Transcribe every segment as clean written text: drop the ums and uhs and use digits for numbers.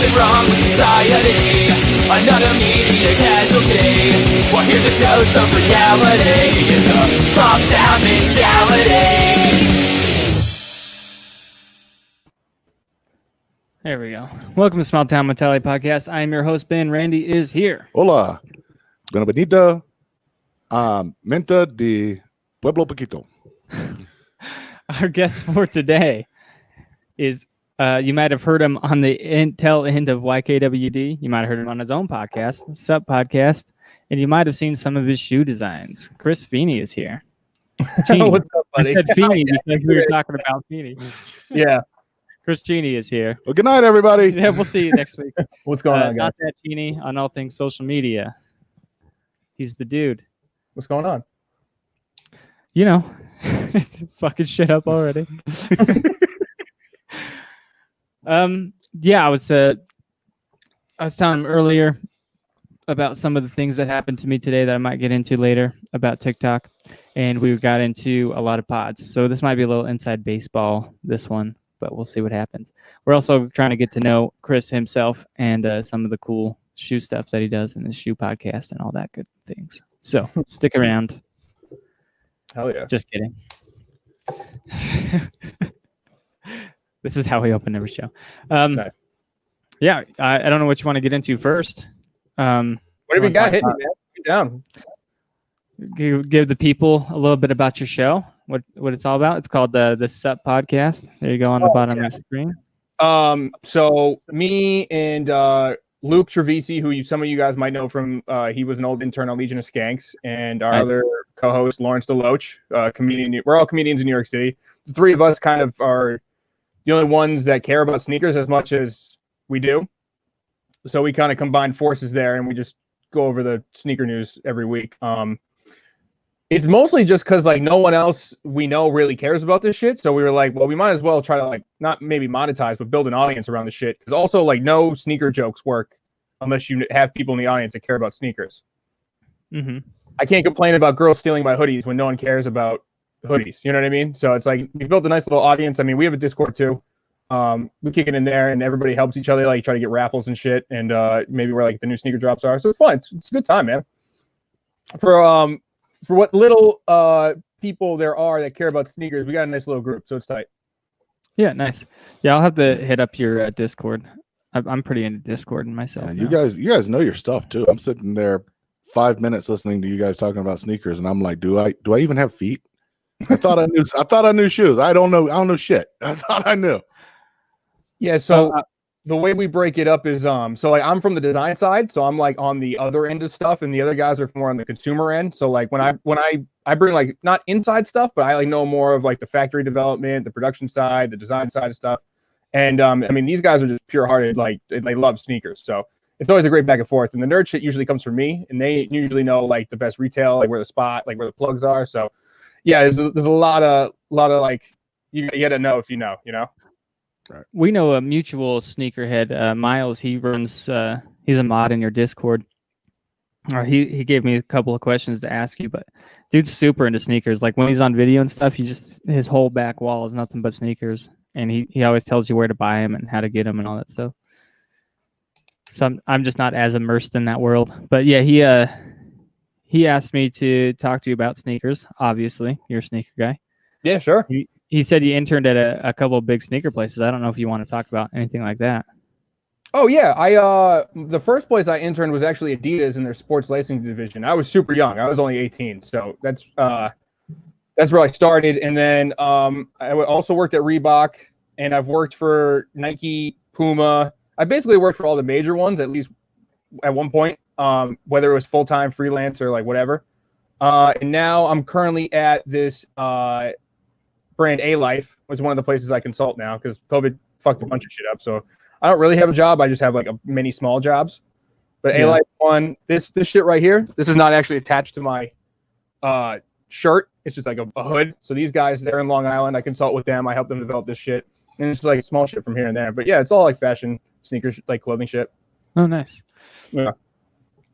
something wrong with society? Another media casualty? Well, here's a dose of reality in the small town mentality. There we go. Welcome to Small Town Mentality Podcast. I am your host, Ben. Randy is here. Hola. Bienvenida a Menta de Pueblo Poquito. Our guest for today is, you might have heard him on the tail end of YKWD. You might have heard him on his own podcast, Sup Podcast, and you might have seen some of his shoe designs. Chris Feeney is here. Cheney. What's up, buddy? I said Feeney because we were talking about Feeney. Yeah. Chris Cheney is here. Well, good night, everybody. Yeah, we'll see you next week. What's going on, guys? NotThatCheney on all things social media. He's the dude. What's going on? You know, fucking shit up already. Yeah, I was telling him earlier about some of the things that happened to me today that I might get into later about TikTok, and we got into a lot of pods. So this might be a little inside baseball, this one, but we'll see what happens. We're also trying to get to know Chris himself and some of the cool shoe stuff that he does in his shoe podcast and all that good things. So stick around. Hell yeah. Just kidding. This is how we open every show. Nice. Yeah, I don't know what you want to get into first. Whatever you got, hit me, man. Get down. Give the people a little bit about your show, what it's all about. It's called the Sup Podcast. There you go on the bottom of the screen. So me and Luke Trevisi, who some of you guys might know from, he was an old intern on Legion of Skanks, and our other co-host, Lawrence DeLoach, comedian. We're all comedians in New York City. The three of us kind of are the only ones that care about sneakers as much as we do. So we kind of combine forces there, and we just go over the sneaker news every week. It's mostly just because like no one else we know really cares about this shit. So we were like, well, we might as well try to like not maybe monetize, but build an audience around the shit. Because also like no sneaker jokes work unless you have people in the audience that care about sneakers. Mm-hmm. I can't complain about girls stealing my hoodies when no one cares about hoodies. You know what I mean? So it's like we built a nice little audience. I mean, we have a Discord too. We kick it in there, and everybody helps each other. Like try to get raffles and shit, and maybe where like the new sneaker drops are. So it's fun. It's a good time, man. For what little people there are that care about sneakers, we got a nice little group, so it's tight. Yeah, nice. Yeah, I'll have to hit up your Discord. I'm pretty into Discord myself. You guys know your stuff too. I'm sitting there 5 minutes listening to you guys talking about sneakers, and I'm like, do I even have feet? I thought I knew shoes. I don't know shit. I thought I knew. Yeah, so the way we break it up is so like I'm from the design side, so I'm like on the other end of stuff, and the other guys are more on the consumer end. So like when I bring like not inside stuff, but I like know more of like the factory development, the production side, the design side of stuff. And I mean these guys are just pure hearted, like they love sneakers. So it's always a great back and forth. And the nerd shit usually comes from me, and they usually know like the best retail, like where the spot, like where the plugs are. So yeah, there's a lot of like you gotta know if you know. Right. We know a mutual sneakerhead, Miles. He runs. He's a mod in your Discord. He gave me a couple of questions to ask you, but dude's super into sneakers. Like when he's on video and stuff, his whole back wall is nothing but sneakers, and he always tells you where to buy them and how to get them and all that stuff. So I'm just not as immersed in that world, but yeah, he asked me to talk to you about sneakers. Obviously, you're a sneaker guy. Yeah, sure. He said he interned at a couple of big sneaker places. I don't know if you want to talk about anything like that. Oh yeah, the first place I interned was actually Adidas in their sports licensing division. I was super young. I was only 18, so that's where I started. And then I also worked at Reebok, and I've worked for Nike, Puma. I basically worked for all the major ones at least at one point, whether it was full time, freelance, or like whatever. And now I'm currently at this brand A-Life, which is one of the places I consult now because COVID fucked a bunch of shit up. So I don't really have a job. I just have like many small jobs. But A-Life one, this shit right here, this is not actually attached to my shirt. It's just like a hood. So these guys, they're in Long Island. I consult with them. I help them develop this shit. And it's just like small shit from here and there. But yeah, it's all like fashion, sneakers, like clothing shit. Oh, nice. Yeah.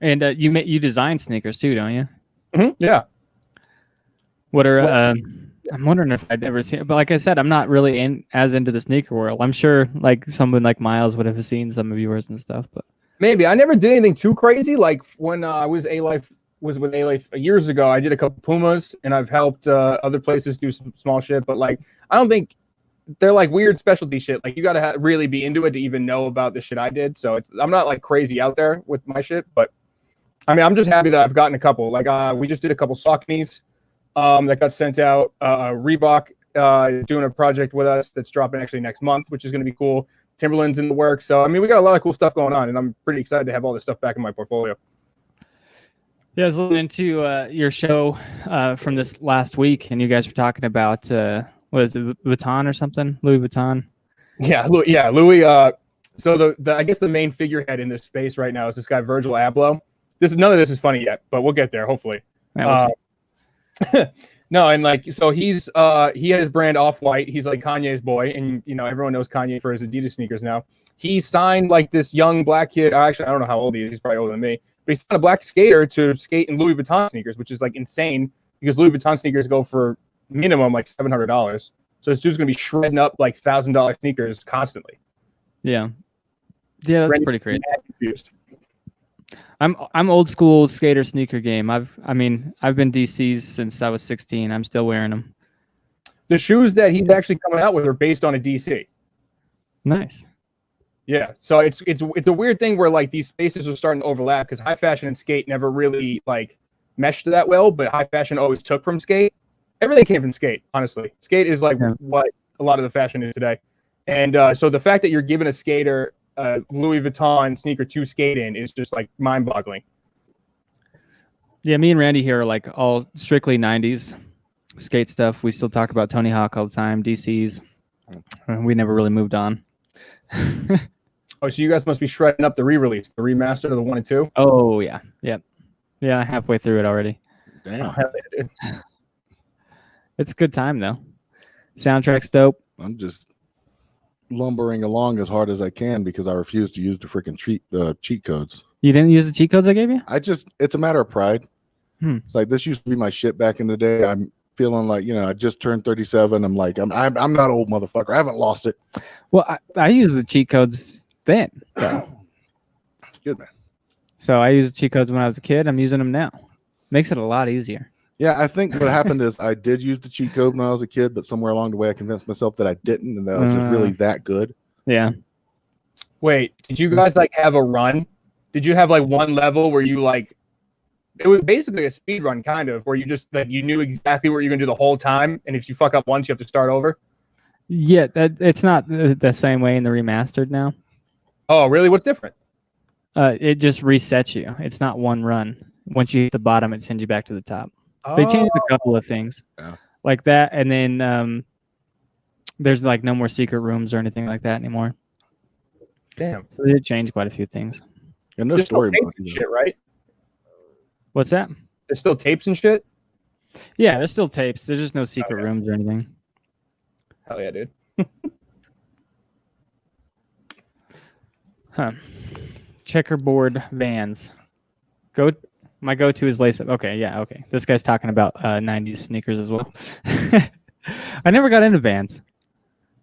And you design sneakers too, don't you? Mm-hmm. Yeah. What are I'm wondering if I'd ever seen it, but like I said, I'm not really as into the sneaker world. I'm sure like someone like Miles would have seen some of yours and stuff, but Maybe I never did anything too crazy. Like when I was with A Life years ago, I did a couple Pumas, and I've helped other places do some small shit. But like, I don't think they're like weird specialty shit. Like you got to really be into it to even know about the shit I did. So I'm not like crazy out there with my shit, but I mean, I'm just happy that I've gotten a couple. Like we just did a couple Sauconys that got sent out. Reebok doing a project with us that's dropping actually next month, which is going to be cool. Timberland's in the works. So, I mean, we got a lot of cool stuff going on, and I'm pretty excited to have all this stuff back in my portfolio. yeah, I was listening to your show from this last week, and you guys were talking about what is it, Vuitton or something? Louis Vuitton. Yeah, Louis. So the I guess the main figurehead in this space right now is this guy Virgil Abloh. None of this is funny yet, but we'll get there hopefully. Yeah, we'll no, and like so he had his brand Off-White. He's like Kanye's boy, and you know everyone knows Kanye for his Adidas sneakers now. He signed like this young black kid. Actually, I don't know how old he is. He's probably older than me. But he signed a black skater to skate in Louis Vuitton sneakers, which is like insane because Louis Vuitton sneakers go for minimum like $700. So this dude's gonna be shredding up like $1,000 sneakers constantly. Yeah, that's pretty crazy. Confused. I'm old school skater sneaker game. I've been DCs since I was 16. I'm still wearing them. The shoes that he's actually coming out with are based on a DC. Nice. Yeah, so it's a weird thing where like these spaces are starting to overlap because high fashion and skate never really like meshed that well, but high fashion always took from skate. Everything came from skate, honestly. Skate is like what a lot of the fashion is today, and so the fact that you're giving a skater Louis Vuitton sneaker to skate in is just like mind-boggling. Yeah, me and Randy here are like all strictly 90s skate stuff. We still talk about Tony Hawk all the time, DCs. We never really moved on. Oh, so you guys must be shredding up the re-release, the remaster of the 1 and 2? Oh, yeah. Yep. Yeah, halfway through it already. Damn. Oh, hell yeah, dude. It's a good time, though. Soundtrack's dope. I'm just lumbering along as hard as I can because I refuse to use the freaking cheat codes. You didn't use the cheat codes I gave you? It's a matter of pride. It's like this used to be my shit back in the day. I'm feeling like, I just turned 37. I'm like, I'm not old, motherfucker. I haven't lost it. Well, I used the cheat codes then. So. Good, man. So I used the cheat codes when I was a kid. I'm using them now. Makes it a lot easier. Yeah, I think what happened is I did use the cheat code when I was a kid, but somewhere along the way I convinced myself that I didn't, and that I was just really that good. Yeah. Wait, did you guys like have a run? Did you have like one level where you like it was basically a speed run kind of where you just like you knew exactly what you're gonna do the whole time, and if you fuck up once you have to start over? Yeah, it's not the same way in the remastered now. Oh, really? What's different? It just resets you. It's not one run. Once you hit the bottom, it sends you back to the top. They changed a couple of things like that, and then there's like no more secret rooms or anything like that anymore. Damn. So they did change quite a few things. And no There's story still mode. tapes and shit, right? What's that? There's still tapes and shit? Yeah, there's still tapes. There's just no secret rooms or anything. Hell yeah, dude. Huh. Checkerboard Vans. My go-to is lace up. Okay, yeah, okay. This guy's talking about 90s sneakers as well. I never got into Vans.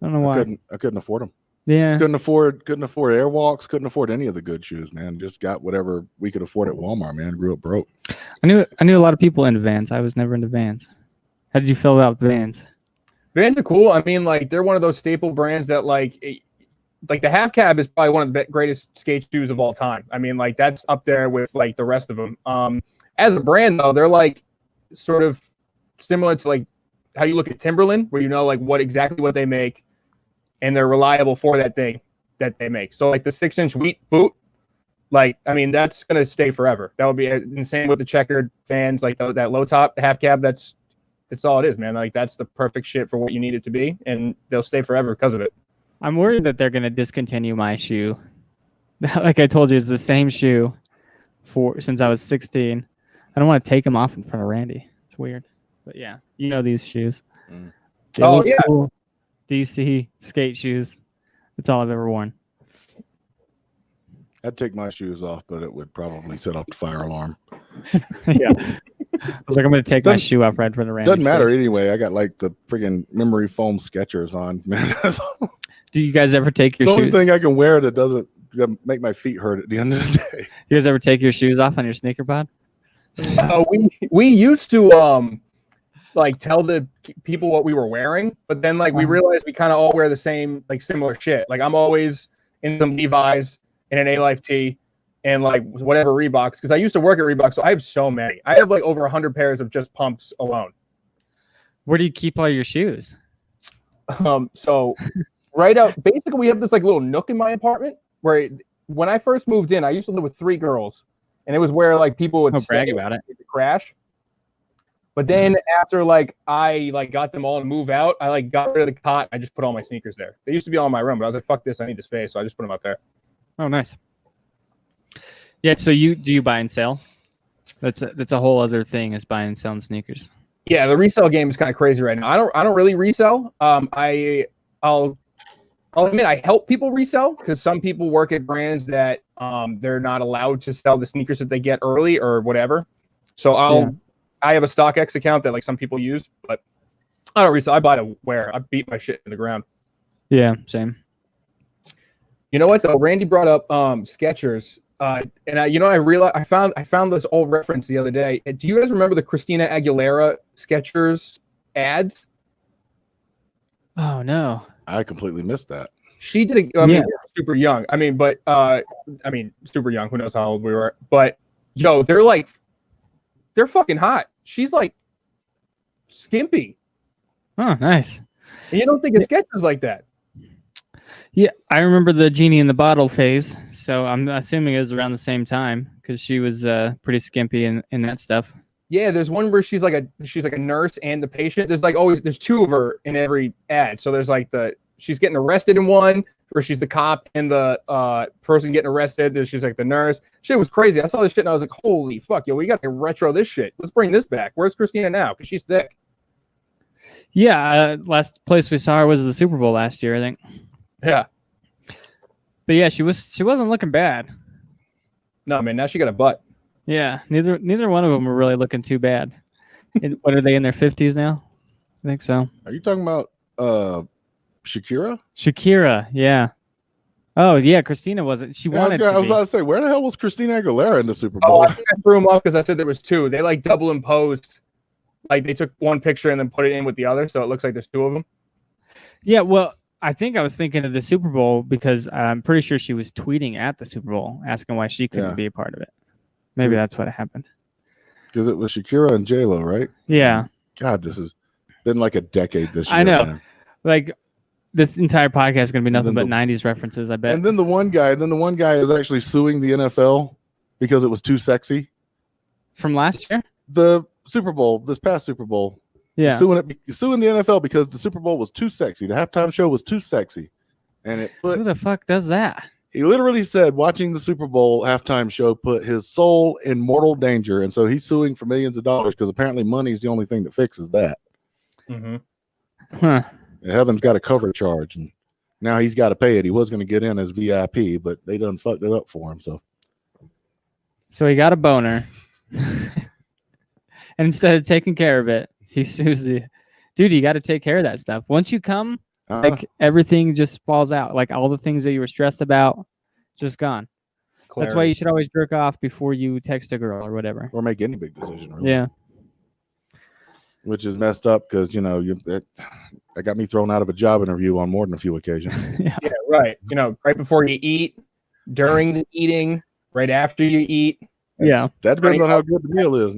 I don't know why. I couldn't afford them. Yeah. Couldn't afford Airwalks, couldn't afford any of the good shoes, man. Just got whatever we could afford at Walmart, man. Grew up broke. I knew a lot of people into Vans. I was never into Vans. How did you feel about Vans? Vans are cool. I mean, like they're one of those staple brands that like the half cab is probably one of the greatest skate shoes of all time. I mean, like that's up there with like the rest of them. As a brand though, they're like sort of similar to like how you look at Timberland, where you know like exactly what they make, and they're reliable for that thing that they make. So like the 6-inch wheat boot, like I mean that's gonna stay forever. That would be insane with the checkered Vans, like that low top half cab. That's all it is, man. Like that's the perfect shit for what you need it to be, and they'll stay forever because of it. I'm worried that they're going to discontinue my shoe. Like I told you, it's the same shoe since I was 16. I don't want to take them off in front of Randy. It's weird. But yeah, you know these shoes. The old school DC skate shoes. That's all I've ever worn. I'd take my shoes off, but it would probably set off the fire alarm. Yeah. I was like, I'm going to take my shoe off right for the Randy's Doesn't matter face. anyway. I got like the friggin' memory foam Skechers on, man. That's Do you guys ever take the your only shoes? thing I can wear that doesn't make my feet hurt at the end of the day. You guys ever take your shoes off on your sneaker pod? We used to like tell the people what we were wearing, but then like we realized we kind of all wear the same like similar shit. Like I'm always in some Levi's and an A-Life tee and like whatever Reeboks, because I used to work at Reebok, so I have so many. I have like over 100 pairs of just pumps alone. Where do you keep all your shoes? So right out, basically we have this like little nook in my apartment where when I first moved in, I used to live with 3 girls, and it was where like people would brag about it. Crash. But then after like I like got them all to move out, I like got rid of the cot. I just put all my sneakers there. They used to be all in my room, but I was like, fuck this, I need the space, so I just put them up there. Oh, nice. Yeah. So do you buy and sell? That's a whole other thing, is buying and selling sneakers. Yeah, the resale game is kind of crazy right now. I don't really resell. I'll admit I help people resell, because some people work at brands that they're not allowed to sell the sneakers that they get early or whatever. So I have a StockX account that like some people use, but I don't resell. I buy to wear. I beat my shit in the ground. Yeah, same. You know what though? Randy brought up Skechers, and I realized I found this old reference the other day. Do you guys remember the Christina Aguilera Skechers ads? Oh no, I completely missed that. She did. I mean, we were super young. I mean, super young. Who knows how old we were? But yo, they're fucking hot. She's like skimpy. Oh, nice. And you don't think it's Skechers like that? Yeah, I remember the genie in the bottle phase. So I'm assuming it was around the same time, because she was pretty skimpy in that stuff. Yeah, there's one where she's like a nurse and the patient. There's 2 of her in every ad. So there's like she's getting arrested in one, where she's the cop and the person getting arrested. She's like the nurse. Shit was crazy. I saw this shit and I was like, holy fuck, yo, we got to retro this shit. Let's bring this back. Where's Christina now? Because she's thick. Yeah, last place we saw her was the Super Bowl last year, I think. Yeah. But yeah, she wasn't looking bad. No, man, now she got a butt. Yeah, neither one of them were really looking too bad. What are they, in their 50s now? I think so. Are you talking about Shakira? Shakira, yeah. Oh yeah, Christina wasn't. She wanted I to was be. about to say, where the hell was Christina Aguilera in the Super Oh, Bowl? I think I threw them off because I said there was 2. They like double imposed. Like they took one picture and then put it in with the other, so it looks like there's 2 of them. Yeah, well, I think I was thinking of the Super Bowl because I'm pretty sure she was tweeting at the Super Bowl asking why she couldn't be a part of it. Maybe that's what happened. Because it was Shakira and J-Lo, right? Yeah. God, this has been like a decade this year. I know. Man. Like this entire podcast is going to be nothing but 90s references, I bet. And then the one guy is actually suing the NFL because it was too sexy. From last year? The Super Bowl, this past Super Bowl. Yeah. Suing the NFL because the Super Bowl was too sexy. The halftime show was too sexy. And who the fuck does that? He literally said watching the Super Bowl halftime show put his soul in mortal danger. And so he's suing for millions of dollars because apparently money is the only thing that fixes that. Mm-hmm. Huh. Heaven's got a cover charge, and now he's got to pay it. He was going to get in as VIP, but they done fucked it up for him. So he got a boner. And instead of taking care of it, he sues the dude. You got to take care of that stuff. Once you come, like everything just falls out. Like all the things that you were stressed about, just gone. Clarity. That's why you should always jerk off before you text a girl or whatever, or make any big decision. Really. Yeah, which is messed up because that got me thrown out of a job interview on more than a few occasions. Yeah, right. Right before you eat, during the eating, right after you eat. Yeah, that depends on how good the meal is.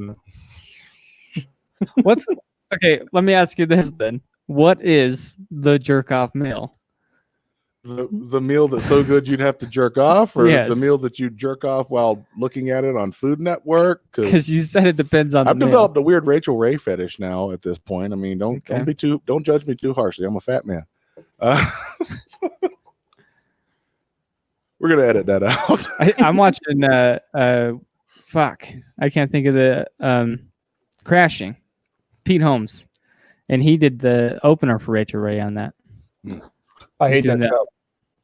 Okay? Let me ask you this then. What is the jerk off meal? The meal that's so good you'd have to jerk off, or the meal that you jerk off while looking at it on Food Network? Because you said it depends on. I've developed a weird Rachel Ray fetish now. At this point, I mean, don't judge me too harshly. I'm a fat man. We're gonna edit that out. I'm watching. Fuck, I can't think of the Crashing. Pete Holmes, and he did the opener for Rachel Ray on that. I hate that show.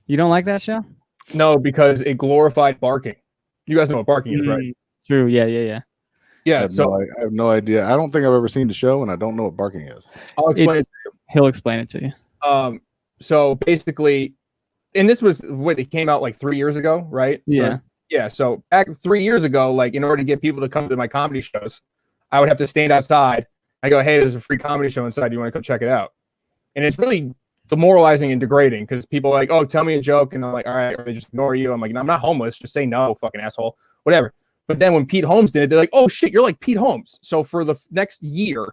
You don't like that show? No, because it glorified barking. You guys know what barking is, right? True. Yeah. Yeah, I have no idea. I don't think I've ever seen the show, and I don't know what barking is. I'll explain it. He'll explain it to you. So basically, and this was what it came out like 3 years ago, right? Yeah. So back 3 years ago, like in order to get people to come to my comedy shows, I would have to stand outside. I go, hey, there's a free comedy show inside. Do you want to come check it out? And it's really demoralizing and degrading because people are like, oh, tell me a joke. And I'm like, all right, or they just ignore you. I'm like, no, I'm not homeless. Just say no, fucking asshole, whatever. But then when Pete Holmes did it, they're like, oh shit, you're like Pete Holmes. So for the next year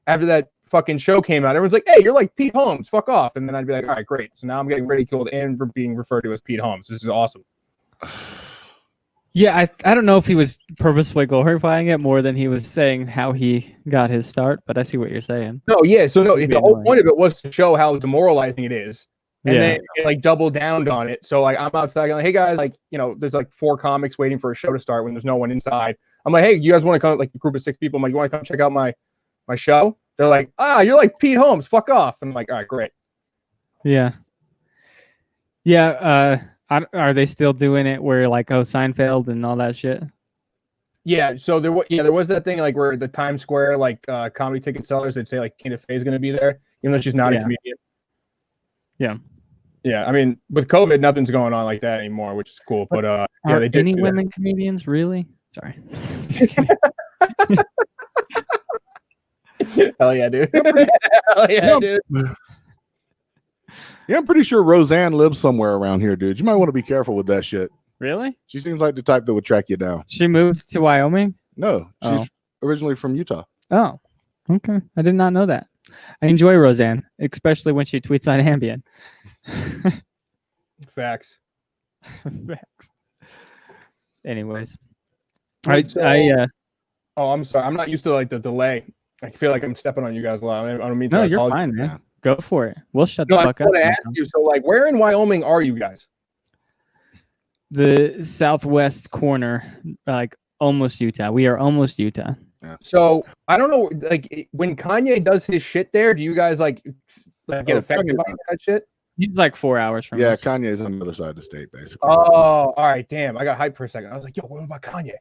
after that fucking show came out, everyone's like, hey, you're like Pete Holmes, fuck off. And then I'd be like, all right, great. So now I'm getting ridiculed and being referred to as Pete Holmes. This is awesome. Yeah, I don't know if he was purposefully glorifying it more than he was saying how he got his start, but I see what you're saying. No, yeah. So no, the whole point of it was to show how demoralizing it is. And then it like double downed on it. So like I'm outside like, hey guys, like, you know, there's like 4 comics waiting for a show to start when there's no one inside. I'm like, hey, you guys want to come, like a group of 6 people? I'm like, you want to come check out my show? They're like, you're like Pete Holmes, fuck off. And I'm like, all right, great. Yeah. Yeah, are they still doing it where like Seinfeld and all that shit? Yeah, so there was that thing like where the Times Square like comedy ticket sellers, they'd say like Tina Fey is going to be there, even though she's not a comedian. Yeah. I mean, with COVID, nothing's going on like that anymore, which is cool. But are they did any women comedians really? Sorry. Just kidding. Hell yeah, dude. Hell yeah, dude. Yeah, I'm pretty sure Roseanne lives somewhere around here, dude. You might want to be careful with that shit. Really? She seems like the type that would track you down. She moved to Wyoming? No, she's originally from Utah. Oh, okay. I did not know that. I enjoy Roseanne, especially when she tweets on Ambien. Facts. Facts. Anyways. I'm sorry. I'm not used to like the delay. I feel like I'm stepping on you guys a lot. I don't mean to. No, you're fine, man. Go for it. We'll shut the fuck up. I want to ask you, so like where in Wyoming are you guys? The southwest corner, like almost Utah. We are almost Utah. Yeah. So I don't know, like when Kanye does his shit there, do you guys like get affected by that shit? He's like 4 hours from us. Kanye's on the other side of the state, basically. Oh, all right, damn. I got hyped for a second. I was like, yo, what about Kanye?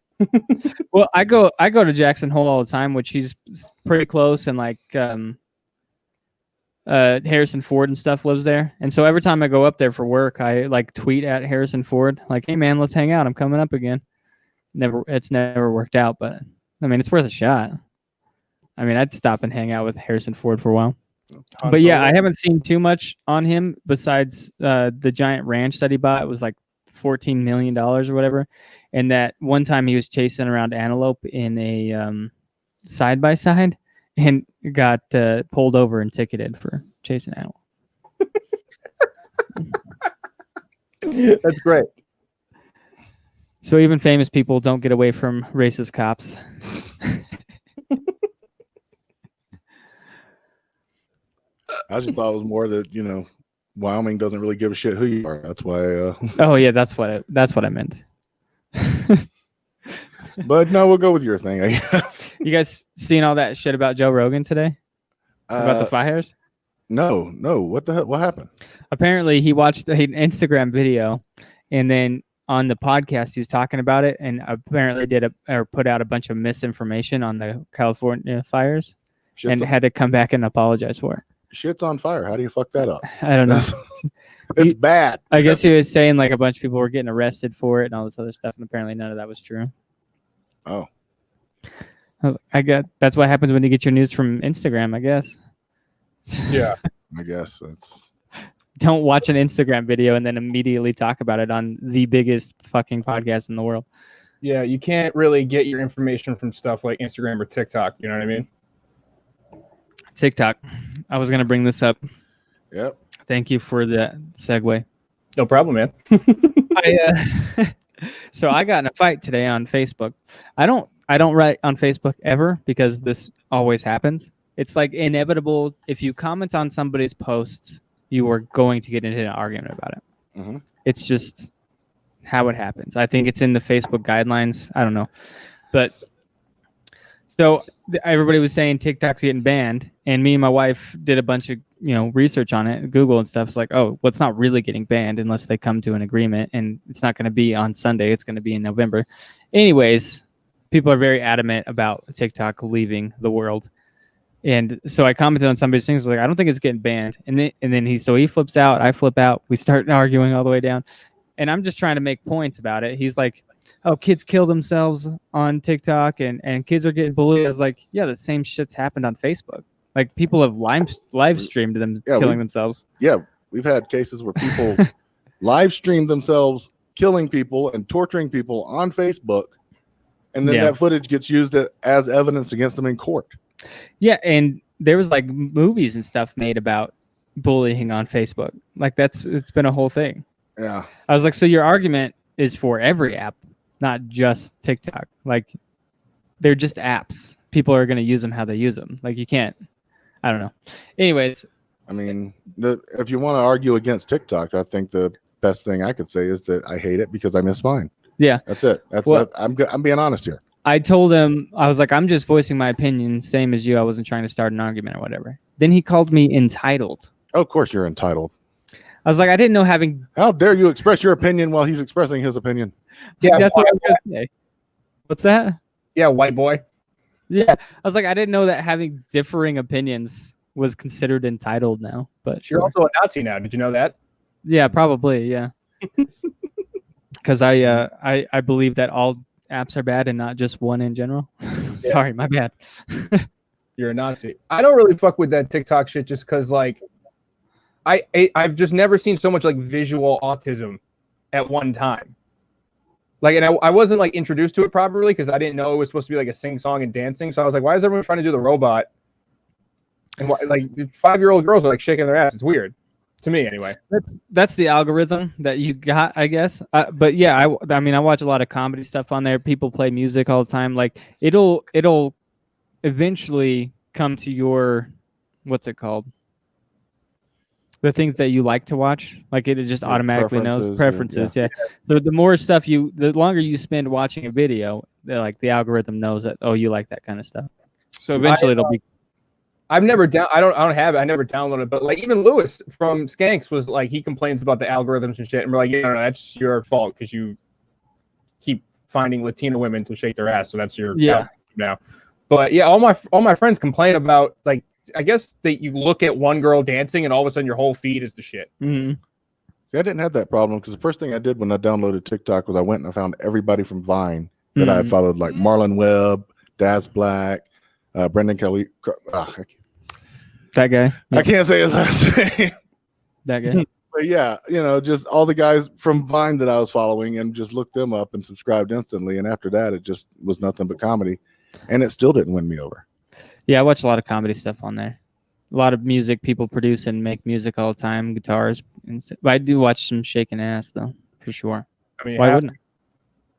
Well, I go to Jackson Hole all the time, which he's pretty close, and like Harrison Ford and stuff lives there. And so every time I go up there for work, I like tweet at Harrison Ford, like, hey man, let's hang out. I'm coming up again. It's never worked out, but I mean, it's worth a shot. I mean, I'd stop and hang out with Harrison Ford for a while. But yeah, I haven't seen too much on him besides the giant ranch that he bought. It was like $14 million or whatever. And that one time he was chasing around antelope in a side-by-side and got pulled over and ticketed for chasing antelope. That's great. So even famous people don't get away from racist cops. I just thought it was more that, you know, Wyoming doesn't really give a shit who you are. That's why. Oh yeah, that's what I meant. But no, we'll go with your thing, I guess. You guys seen all that shit about Joe Rogan today? About the fires? No. What the hell? What happened? Apparently, he watched an Instagram video, and then on the podcast, he was talking about it, and apparently put out a bunch of misinformation on the California fires, and had to come back and apologize for it. Shit's on fire. How do you fuck that up? I don't know. It's bad. I guess he was saying like a bunch of people were getting arrested for it and all this other stuff, and apparently none of that was true. Oh. That's what happens when you get your news from Instagram, I guess. Yeah. I guess it's. Don't watch an Instagram video and then immediately talk about it on the biggest fucking podcast in the world. Yeah, you can't really get your information from stuff like Instagram or TikTok. You know what I mean? TikTok. I was going to bring this up. Yep. Thank you for the segue. No problem, man. So I got in a fight today on Facebook. I don't write on Facebook ever because this always happens. It's like inevitable. If you comment on somebody's posts, you are going to get into an argument about it. Mm-hmm. It's just how it happens. I think it's in the Facebook guidelines. I don't know. But so everybody was saying TikTok's getting banned, and me and my wife did a bunch of research on it, Google and stuff. It's like, oh, well, it's not really getting banned unless they come to an agreement, and it's not going to be on Sunday. It's going to be in November. Anyways, people are very adamant about TikTok leaving the world. And so I commented on somebody's things like, I don't think it's getting banned. And then he flips out, I flip out, we start arguing all the way down. And I'm just trying to make points about it. He's like, oh, kids kill themselves on TikTok and kids are getting bullied. I was like, yeah, the same shit's happened on Facebook. Like people have live streamed them killing themselves. Yeah, we've had cases where people live stream themselves killing people and torturing people on Facebook. And then that footage gets used as evidence against them in court. Yeah, and there was like movies and stuff made about bullying on Facebook. Like it's been a whole thing. Yeah. I was like, so your argument is for every app, not just TikTok. Like they're just apps. People are going to use them how they use them. Like you can't, I don't know. Anyways. I mean, if you want to argue against TikTok, I think the best thing I could say is that I hate it because I miss mine. Yeah. That's it. I'm being honest here. I told him, I was like, I'm just voicing my opinion, same as you. I wasn't trying to start an argument or whatever. Then he called me entitled. Oh, of course you're entitled. I was like, I didn't know having... How dare you express your opinion while he's expressing his opinion? Yeah, that's what I was going to say. What's that? Yeah, white boy. Yeah, I was like, I didn't know that having differing opinions was considered entitled now. But you're also a Nazi now. Did you know that? Yeah, probably. Yeah, because I believe that all apps are bad and not just one in general. Sorry, my bad. You're a Nazi. I don't really fuck with that TikTok shit just because like I've just never seen so much like visual autism at one time. Like, and I wasn't like introduced to it properly because I didn't know it was supposed to be like a sing song and dancing. So I was like, why is everyone trying to do the robot? And why, like 5-year-old girls are like shaking their ass. It's weird to me anyway. That's the algorithm that you got, I guess. But yeah, I mean, I watch a lot of comedy stuff on there. People play music all the time. Like it'll eventually come to your, what's it called? The things that you like to watch, like it just automatically knows preferences. Yeah. So the more stuff the longer you spend watching a video, like the algorithm knows that, oh, you like that kind of stuff. So eventually it'll be. I don't have it. I never downloaded it, but like even Lewis from Skanks was like, he complains about the algorithms and shit. And we're like, yeah, no, that's your fault because you keep finding Latina women to shake their ass. So that's your now. But yeah, all my friends complain about like, I guess that you look at one girl dancing and all of a sudden your whole feed is the shit. Mm-hmm. See, I didn't have that problem because the first thing I did when I downloaded TikTok was I went and I found everybody from Vine that I had followed, like Marlon Webb, Daz Black, Brendan Kelly. That guy. I can't say his last name. That guy. But yeah, just all the guys from Vine that I was following and just looked them up and subscribed instantly. And after that, it just was nothing but comedy. And it still didn't win me over. Yeah, I watch a lot of comedy stuff on there. A lot of music, people produce and make music all the time, guitars. But I do watch some shaking ass, though, for sure. I mean, why wouldn't I?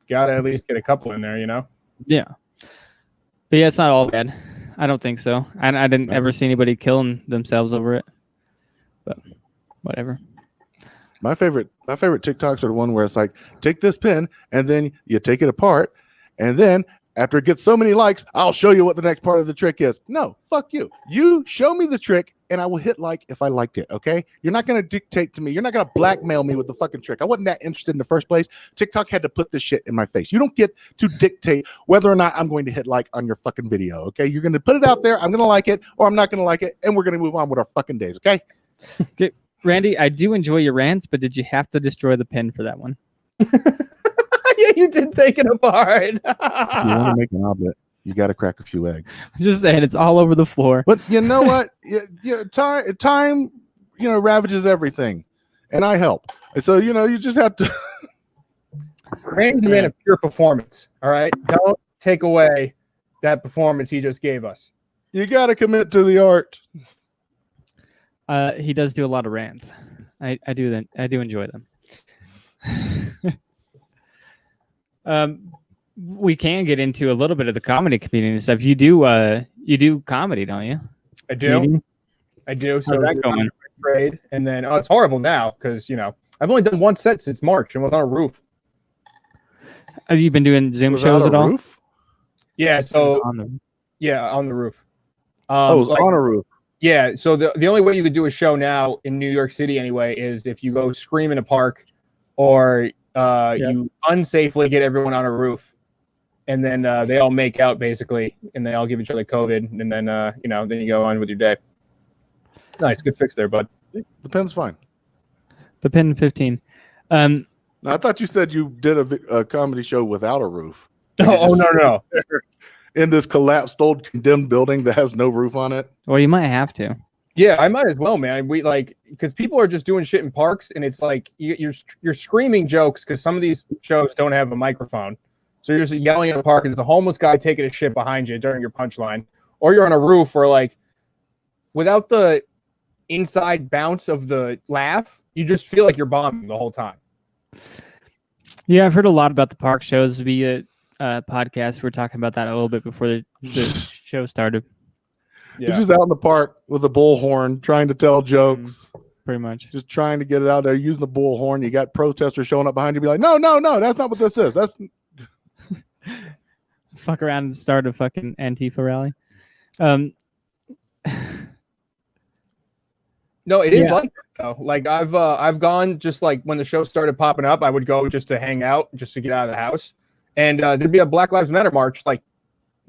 Gotta at least get a couple in there, Yeah. But yeah, it's not all bad. I don't think so. I didn't ever see anybody killing themselves over it. But whatever. My favorite TikToks are the one where it's like, take this pin and then you take it apart and then after it gets so many likes, I'll show you what the next part of the trick is. No, fuck you. You show me the trick and I will hit like if I liked it, okay? You're not going to dictate to me. You're not going to blackmail me with the fucking trick. I wasn't that interested in the first place. TikTok had to put this shit in my face. You don't get to dictate whether or not I'm going to hit like on your fucking video, okay? You're going to put it out there. I'm going to like it or I'm not going to like it and we're going to move on with our fucking days, okay? Okay, Randy, I do enjoy your rants, but did you have to destroy the pin for that one? Yeah, you did take it apart. If you want to make an omelet, you got to crack a few eggs. I'm just saying, it's all over the floor. But you know what? Time ravages everything, and I help. And so you just have to. Randy's a man of pure performance. All right, don't take away that performance he just gave us. You got to commit to the art. He does do a lot of rants. I do enjoy them. We can get into a little bit of the comedy community and stuff. You do comedy, don't you? I do. I do. So how's that going? Grade, and then it's horrible now because I've only done one set since March and was on a roof. Have you been doing Zoom shows at all? Roof? Yeah. So on the roof. It was on a roof. Yeah. So the only way you could do a show now in New York City anyway is if you go scream in a park or you unsafely get everyone on a roof and then they all make out basically, and they all give each other COVID, and then then you go on with your day. Nice, good fix there, bud. The pen's fine. The Pen 15. Now, I thought you said you did a comedy show without a roof. No. In this collapsed old condemned building that has no roof on it. Well, you might have to. Yeah, I might as well, man. We because people are just doing shit in parks, and it's like you're screaming jokes because some of these shows don't have a microphone, so you're just yelling in a park, and there's a homeless guy taking a shit behind you during your punchline, or you're on a roof where like without the inside bounce of the laugh, you just feel like you're bombing the whole time. Yeah, I've heard a lot about the park shows via podcast. We were talking about that a little bit before the show started. You're just out in the park with a bullhorn trying to tell jokes. Pretty much. Just trying to get it out there using the bullhorn. You got protesters showing up behind you, be like, no, that's not what this is. That's fuck around and start a fucking Antifa rally. No, it is like that, though. Like I've gone just like when the show started popping up, I would go just to hang out, just to get out of the house. And there'd be a Black Lives Matter march, like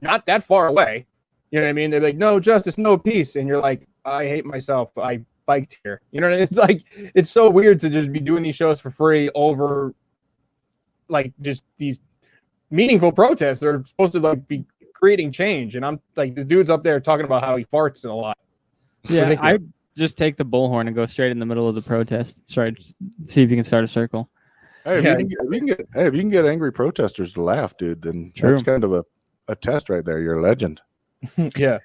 not that far away. You know what I mean? They're like, no justice, no peace. And you're like, I hate myself. I biked here. You know what I mean? It's like, it's so weird to just be doing these shows for free over like just these meaningful protests. They're supposed to like be creating change. And I'm like, the dude's up there talking about how he farts a lot. Yeah, I just take the bullhorn and go straight in the middle of the protest. Try to see if you can start a circle. Hey, if you can get angry protesters to laugh, dude, then True. That's kind of a test right there. You're a legend. Yeah.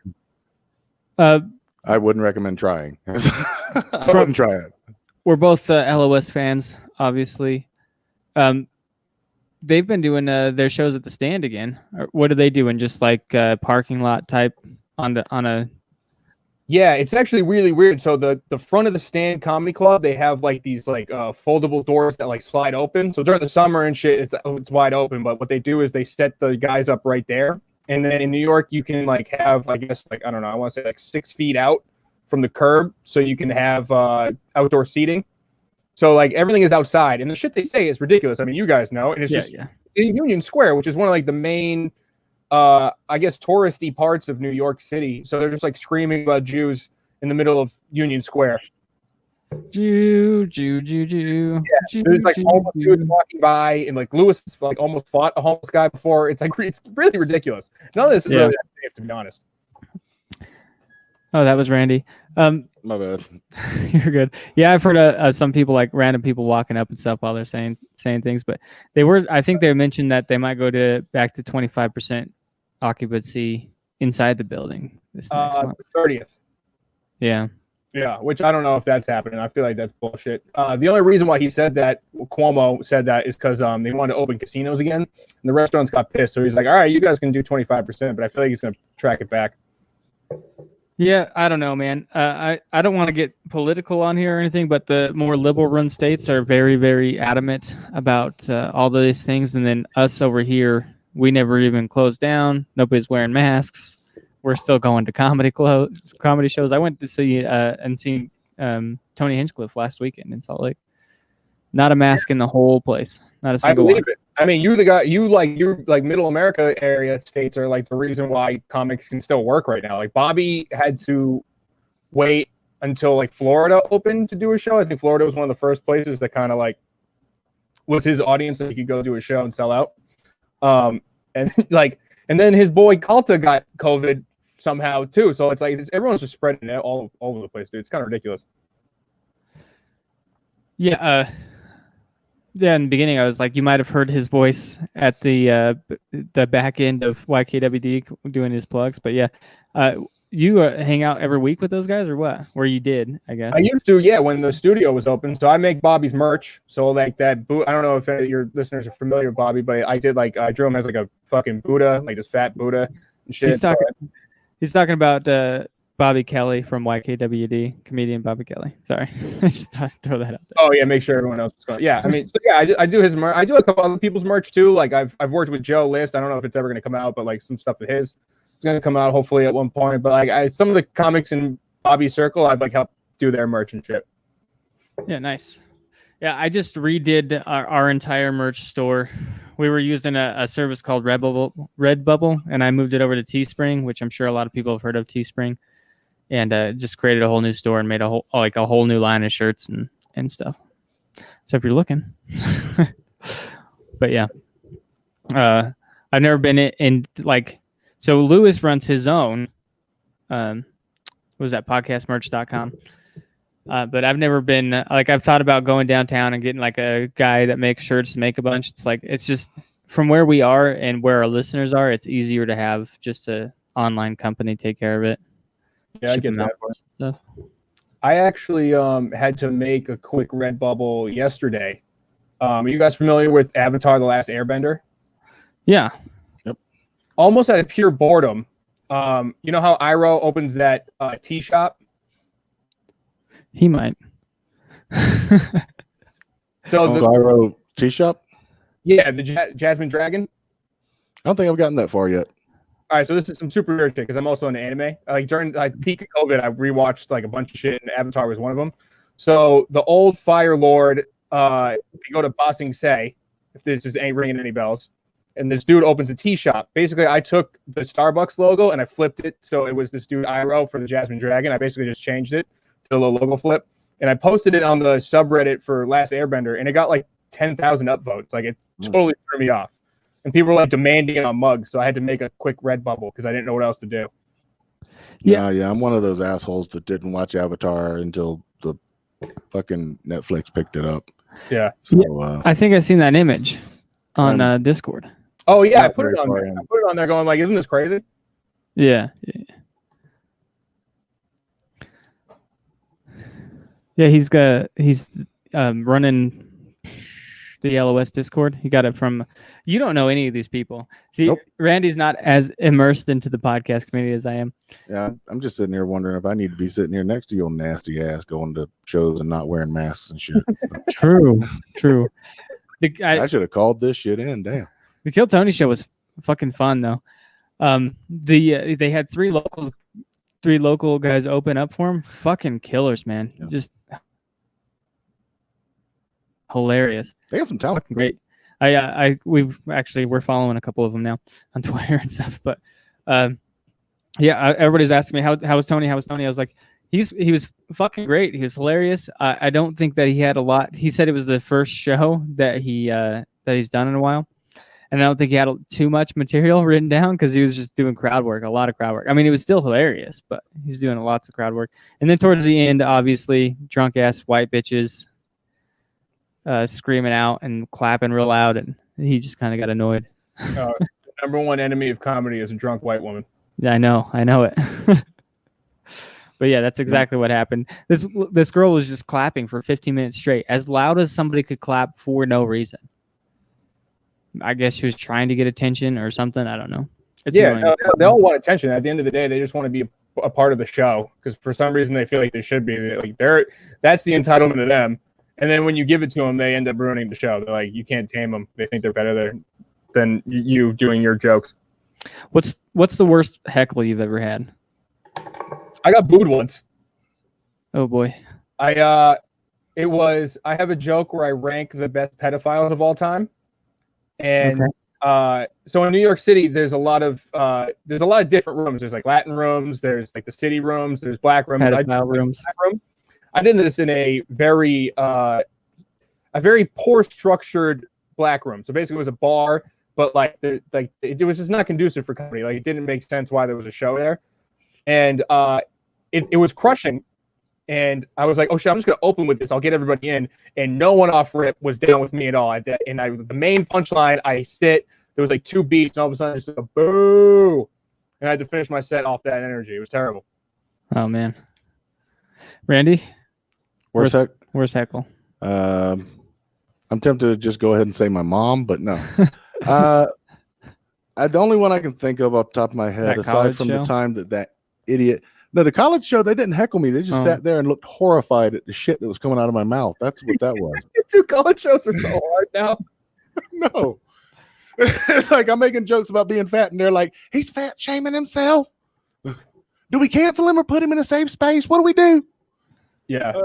I wouldn't recommend trying. I wouldn't try it. We're both LOS fans, obviously. They've been doing their shows at the Stand again. What are they doing? Just like parking lot type on a. Yeah, it's actually really weird. So the front of the Stand Comedy Club, they have like these like foldable doors that like slide open. So during the summer and shit, it's wide open. But what they do is they set the guys up right there. And then in New York, you can like have, I guess, like, I don't know, I want to say like 6 feet out from the curb. So you can have outdoor seating. So like everything is outside. And the shit they say is ridiculous. I mean, you guys know. And it's just in Union Square, which is one of like the main, I guess, touristy parts of New York City. So they're just like screaming about Jews in the middle of Union Square. Jew. Yeah, there's like homeless dudes walking by, and like Lewis like almost fought a homeless guy before. It's like it's really ridiculous. None of this is really that safe, to be honest. Oh, that was Randy. My bad. You're good. Yeah, I've heard some people, like random people walking up and stuff while they're saying things, but I think they mentioned that they might go back to 25% occupancy inside the building this next month. 30th. Yeah. Yeah, which I don't know if that's happening. I feel like that's bullshit. The only reason why he said that, Cuomo said that, is because they wanted to open casinos again, and the restaurants got pissed. So he's like, all right, you guys can do 25%, but I feel like he's going to track it back. Yeah, I don't know, man. I don't want to get political on here or anything, but the more liberal-run states are very, very adamant about all of these things, and then us over here, we never even closed down. Nobody's wearing masks. We're still going to comedy shows. I went to see Tony Hinchcliffe last weekend in Salt Lake. Not a mask in the whole place. Not a single one. It. I mean, you're middle America area states are like the reason why comics can still work right now. Like Bobby had to wait until like Florida opened to do a show. I think Florida was one of the first places that kind of like was his audience that he could go do a show and sell out. And then his boy Calta got COVID somehow too. So it's like everyone's just spreading it all over the place, dude. It's kind of ridiculous. Yeah. In the beginning, I was like, you might have heard his voice at the back end of YKWd doing his plugs. But yeah, you hang out every week with those guys or what? Where you did, I guess. I used to, yeah, when the studio was open. So I make Bobby's merch. So like that, I don't know if your listeners are familiar with Bobby, but I did I drew him as like a fucking Buddha, like this fat Buddha and shit. He's talking about Bobby Kelly from YKWd, comedian Bobby Kelly. Sorry, I just thought I'd throw that out there. Oh yeah, make sure everyone else is going. Yeah, I mean, so yeah, I do his merch. I do a couple other people's merch too. Like I've worked with Joe List. I don't know if it's ever going to come out, but like some stuff of his is going to come out hopefully at one point. But like some of the comics in Bobby's circle, I've like helped do their merch and shit. Yeah, nice. Yeah, I just redid our entire merch store. We were using a service called Redbubble, and I moved it over to Teespring, which I'm sure a lot of people have heard of Teespring, and just created a whole new store and made a whole new line of shirts and stuff. So if you're looking, but yeah, I've never been in like, so Lewis runs his own, what was that, podcastmerch.com. But I've never been like, I've thought about going downtown and getting like a guy that makes shirts to make a bunch. It's like, it's just from where we are and where our listeners are, it's easier to have just a online company take care of it. Yeah, I get that. Stuff. I actually had to make a quick Redbubble yesterday. Are you guys familiar with Avatar: The Last Airbender? Yeah. Yep. Almost out of pure boredom. You know how Iroh opens that tea shop? He might. So the Iroh tea shop? Yeah, the Jasmine Dragon. I don't think I've gotten that far yet. All right, so this is some super weird shit because I'm also into anime. Like during peak of COVID, I rewatched like a bunch of shit, and Avatar was one of them. So the old Fire Lord, you go to Ba Sing Se, if this ain't ringing any bells, and this dude opens a tea shop. Basically, I took the Starbucks logo and I flipped it so it was this dude Iroh for the Jasmine Dragon. I basically just changed it to a little logo flip, and I posted it on the subreddit for Last Airbender, and it got like 10,000 upvotes. Like it totally threw me off. And people were like demanding it on mugs, so I had to make a quick Redbubble because I didn't know what else to do. Yeah, I'm one of those assholes that didn't watch Avatar until the fucking Netflix picked it up. Yeah. So I think I've seen that image on Discord. Oh yeah, I put it on there. I put it on there, going like, "Isn't this crazy?" Yeah. Yeah, he's running the LOS Discord. He got it from, you don't know any of these people. See, nope. Randy's not as immersed into the podcast community as I am. Yeah, I'm just sitting here wondering if I need to be sitting here next to your nasty ass going to shows and not wearing masks and shit. True. I should have called this shit in. Damn. The Kill Tony show was fucking fun though. They had three local guys open up for him. Fucking killers, man. Yeah. Just hilarious. They got some talent. Fucking great. We're following a couple of them now on Twitter and stuff. But everybody's asking me how was Tony? How was Tony? I was like, he was fucking great. He was hilarious. I don't think that he had a lot. He said it was the first show that he's done in a while. And I don't think he had too much material written down because he was just doing crowd work, a lot of crowd work. I mean, it was still hilarious, but he's doing lots of crowd work. And then towards the end, obviously, drunk ass white bitches screaming out and clapping real loud, and he just kind of got annoyed. The number one enemy of comedy is a drunk white woman. Yeah, I know it. But yeah, that's exactly what happened. This girl was just clapping for 15 minutes straight, as loud as somebody could clap for no reason. I guess she was trying to get attention or something. I don't know. They all want attention. At the end of the day, they just want to be a part of the show because for some reason they feel like they should be. That's the entitlement to them. And then when you give it to them, they end up ruining the show. They're like, you can't tame them. They think they're better than you doing your jokes. What's the worst heckle you've ever had? I got booed once. Oh boy. I have a joke where I rank the best pedophiles of all time. And so in New York City, there's a lot of different rooms. There's like Latin rooms, there's like the city rooms, there's black rooms. I did this in a very poor structured black room. So basically, it was a bar, but it was just not conducive for comedy. Like it didn't make sense why there was a show there, and it was crushing. And I was like, oh shit, I'm just gonna open with this. I'll get everybody in, and no one off rip was down with me at all. The main punchline, I sit. There was like 2 beats, and all of a sudden, just a boo, and I had to finish my set off that energy. It was terrible. Oh man, Randy, where's heckle? I'm tempted to just go ahead and say my mom, but no. The only one I can think of off the top of my head, aside from the time that idiot. No, the college show, they didn't heckle me. They just sat there and looked horrified at the shit that was coming out of my mouth. That's what that was. 2 college shows are so hard now. No. It's like I'm making jokes about being fat, and they're like, he's fat shaming himself. Do we cancel him or put him in a safe space? What do we do? Yeah.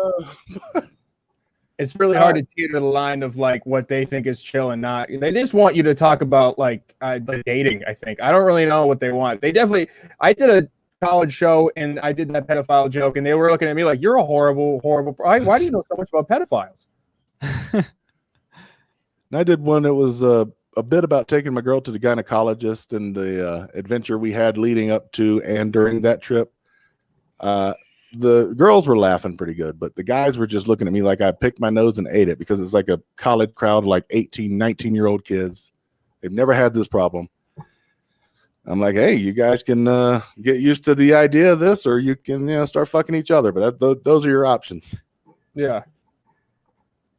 It's really hard to teeter the line of like what they think is chill and not. They just want you to talk about like dating. I think I don't really know what they want. They definitely. I did a college show and I did that pedophile joke, and they were looking at me like, "You're a horrible, horrible. Why do you know so much about pedophiles?" I did one that was a bit about taking my girl to the gynecologist and the adventure we had leading up to and during that trip. The girls were laughing pretty good, but the guys were just looking at me like I picked my nose and ate it, because it's like a college crowd of like 18, 19-year-old kids. They've never had this problem. I'm like, hey, you guys can get used to the idea of this, or you can start fucking each other. But those are your options. Yeah.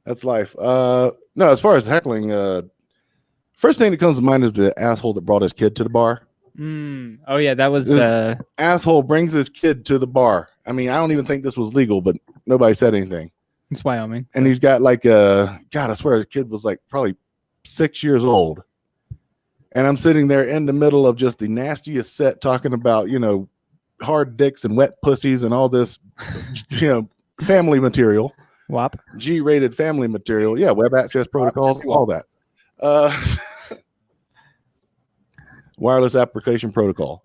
That's life. No, as far as heckling, first thing that comes to mind is the asshole that brought his kid to the bar. Oh yeah, that was asshole brings his kid to the bar. I mean, I don't even think this was legal, but nobody said anything. It's Wyoming. And he's got like God, I swear the kid was like probably 6 years old. And I'm sitting there in the middle of just the nastiest set talking about, hard dicks and wet pussies and all this, family material. WAP. G-rated family material. Yeah, web access protocols, all that. Wireless application protocol.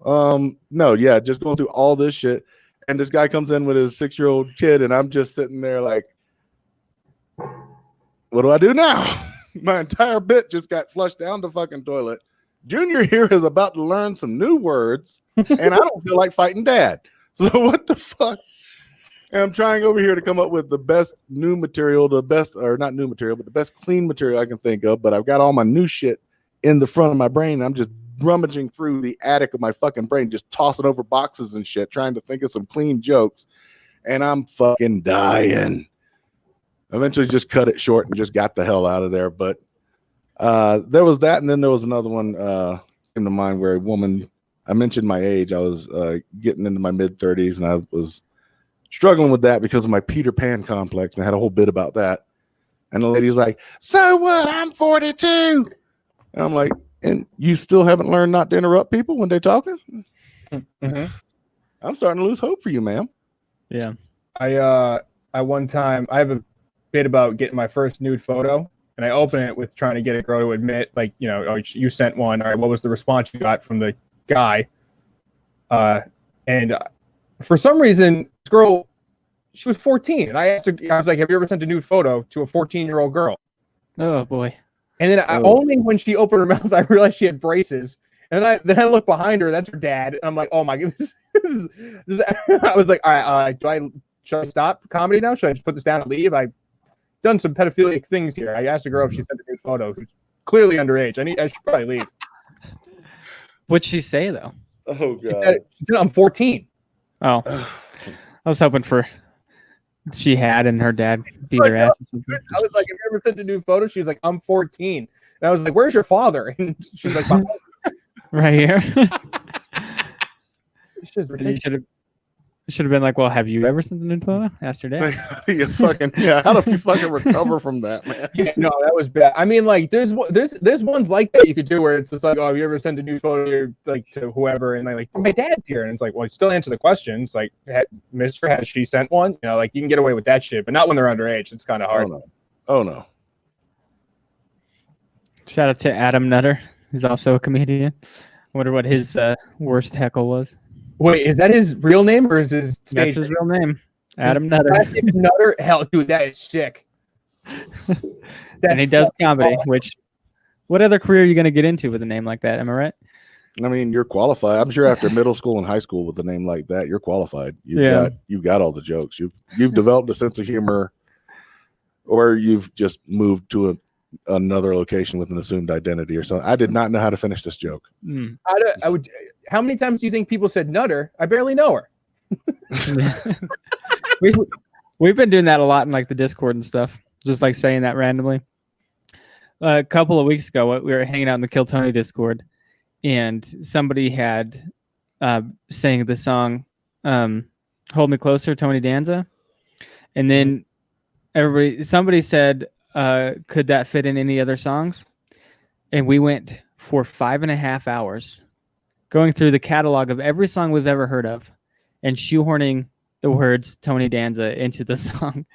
No, yeah, just going through all this shit. And this guy comes in with his 6-year-old kid, and I'm just sitting there like, what do I do now? My entire bit just got flushed down the fucking toilet. Junior here is about to learn some new words, and I don't feel like fighting dad. So what the fuck? And I'm trying over here to come up with the best new material, the best clean material I can think of, but I've got all my new shit in the front of my brain. I'm just rummaging through the attic of my fucking brain, just tossing over boxes and shit, trying to think of some clean jokes, and I'm fucking dying. Eventually just cut it short and just got the hell out of there. But there was that, and then there was another one in the mind where a woman, I mentioned my age. I was getting into my mid-30s, and I was struggling with that because of my Peter Pan complex, and I had a whole bit about that. And the lady's like, so what? I'm 42. And I'm like, and you still haven't learned not to interrupt people when they're talking? Mm-hmm. I'm starting to lose hope for you, ma'am. Yeah. I one time, I have a bit about getting my first nude photo, and I open it with trying to get a girl to admit, like, oh, you sent one. All right, what was the response you got from the guy? And for some reason, this girl, she was 14, and I asked her, I was like, have you ever sent a nude photo to a 14-year-old girl? Oh boy. And then only when she opened her mouth, I realized she had braces. And then I look behind her, that's her dad. And I'm like, oh my goodness. I was like, all right, should I stop comedy now? Should I just put this down and leave? I've done some pedophilic things here. I asked a girl if she sent a nude photo who's clearly underage. I should probably leave. What'd she say though? Oh god. She said I'm 14. Oh. I was hoping for she had and her dad beat her ass. I was like, have you ever sent a nude photo? She's like, I'm 14. And I was like, where's your father? And she's like, right here. You should have been like, well, have you ever sent a nude photo? Asked her dad. How do you fucking recover from that, man? Yeah, no, that was bad. I mean, like, there's ones like that you could do where it's just like, oh, have you ever sent a nude photo like to whoever? And like, my dad's here, and it's like, well, you still answer the questions. Like, Mister, has she sent one? Like you can get away with that shit, but not when they're underage. It's kind of hard. Oh no. Shout out to Adam Nutter, who's also a comedian. I wonder what his worst heckle was. Wait, is that his real name or is his stage That's his real name. Adam Nutter. Nutter? Hell, dude, that is sick. And he does comedy, which, what other career are you going to get into with a name like that? Am I right? I mean, you're qualified. I'm sure after middle school and high school with a name like that, you're qualified. You've got all the jokes. You've developed a sense of humor, or you've just moved to another location with an assumed identity or something. I did not know how to finish this joke. How many times do you think people said Nutter? I barely know her. We've been doing that a lot in like the Discord and stuff, just like saying that randomly. A couple of weeks ago, we were hanging out in the Kill Tony Discord, and somebody had sang the song "Hold Me Closer," Tony Danza, and then somebody said, "Could that fit in any other songs?" And we went for 5.5 hours going through the catalog of every song we've ever heard of and shoehorning the words Tony Danza into the song.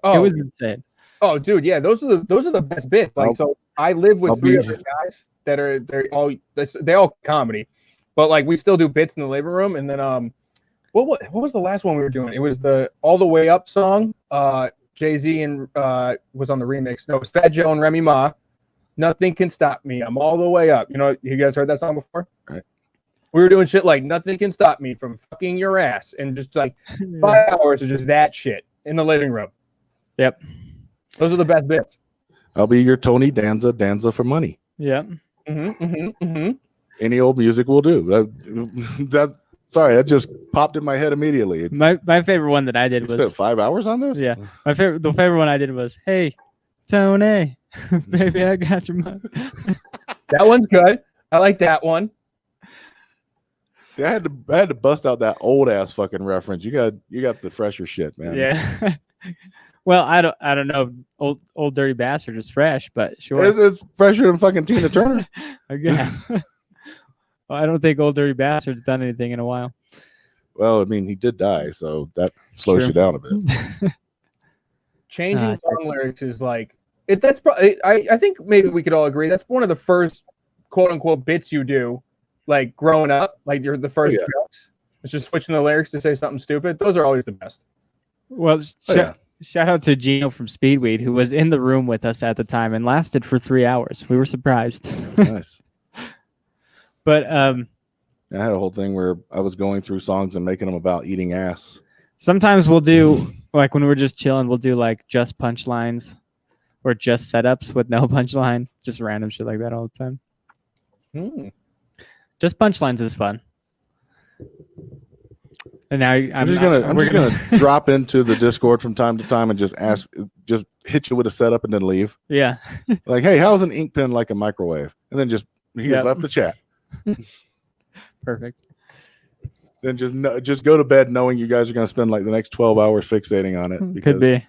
It was insane. Oh, dude, yeah, those are the best bits. Like, so I live with three other guys that are they all comedy, but like we still do bits in the living room. And then what was the last one we were doing? It was the All the Way Up song. Jay-Z and was on the remix. No, it was Fat Joe and Remy Ma. Nothing can stop me. I'm all the way up. You know, you guys heard that song before? Right. We were doing shit like nothing can stop me from fucking your ass, and just like 5 hours of just that shit in the living room. Yep. Those are the best bits. I'll be your Tony Danza for money. Yep. Any old music will do. Sorry, that just popped in my head immediately. My favorite one that I did was spent 5 hours on this. Yeah, the favorite one I did was, "Hey, Tony, baby, I got your money." That one's good. I like that one. See, I had to bust out that old ass fucking reference. You got the fresher shit, man. Yeah. Well, I don't know. Old dirty bastard is fresh, but sure. It's fresher than fucking Tina Turner. I guess. Well, I don't think old dirty bastard's done anything in a while. Well, I mean, he did die, so that slows you down a bit. Changing song lyrics is like it. That's probably. I think maybe we could all agree that's one of the first quote unquote bits you do, like growing up. Like you're the first jokes. It's just switching the lyrics to say something stupid. Those are always the best. Well, shout out to Gino from Speedweed, who was in the room with us at the time and lasted for 3 hours. We were surprised. Nice. But I had a whole thing where I was going through songs and making them about eating ass. Sometimes we'll do, like when we're just chilling, we'll do like just punchlines or just setups with no punchline, just random shit like that all the time. Just punchlines is fun. And now I'm just gonna drop into the Discord from time to time and just hit you with a setup and then leave. Yeah. Like, hey, how's an ink pen like a microwave? And then he has left the chat. Perfect. Then just go to bed knowing you guys are going to spend like the next 12 hours fixating on it. Could be.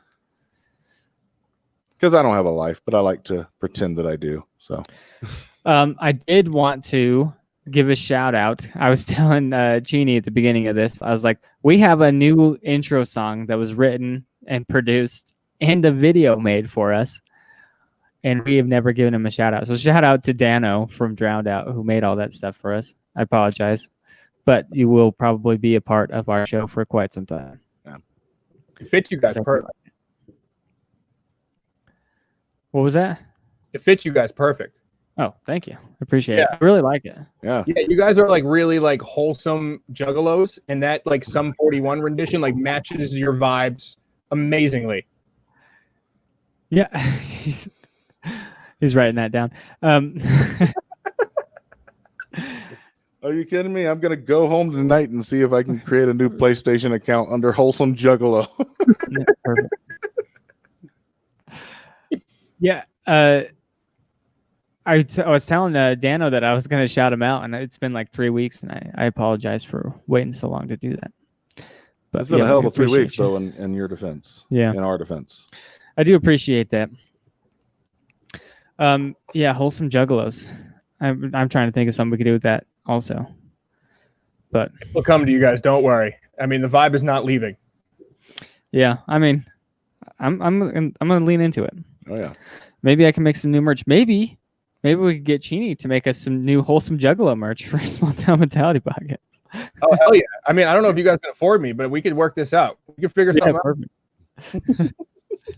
Because I don't have a life, but I like to pretend that I do. So, I did want to give a shout out. I was telling Cheney at the beginning of this, I was like, we have a new intro song that was written and produced and a video made for us. And we have never given him a shout out. So shout out to Dano from Drowned Out who made all that stuff for us. I apologize. But you will probably be a part of our show for quite some time. Yeah. It fits you guys perfect. What was that? It fits you guys perfect. Oh, thank you. Appreciate it. I really like it. Yeah. Yeah, you guys are like really like wholesome juggalos, and that like Sum 41 rendition like matches your vibes amazingly. Yeah. He's writing that down. Are you kidding me? I'm gonna go home tonight and see if I can create a new PlayStation account under Wholesome Juggalo. Yeah, perfect. Yeah. I was telling Dano that I was going to shout him out, and it's been like 3 weeks, and I apologize for waiting so long to do that. But it's been a hell of a 3 weeks, though, in your defense. Yeah. In our defense. I do appreciate that. Yeah, Wholesome Juggalos. I'm trying to think of something we could do with that also. But we'll come to you guys. Don't worry. I mean, the vibe is not leaving. Yeah, I mean, I'm gonna lean into it. Oh yeah. Maybe I can make some new merch. Maybe we could get Cheney to make us some new Wholesome Juggalo merch for Small Town Mentality Podcast. Oh hell yeah! I mean, I don't know if you guys can afford me, but we could work this out. We could figure something out. Perfect.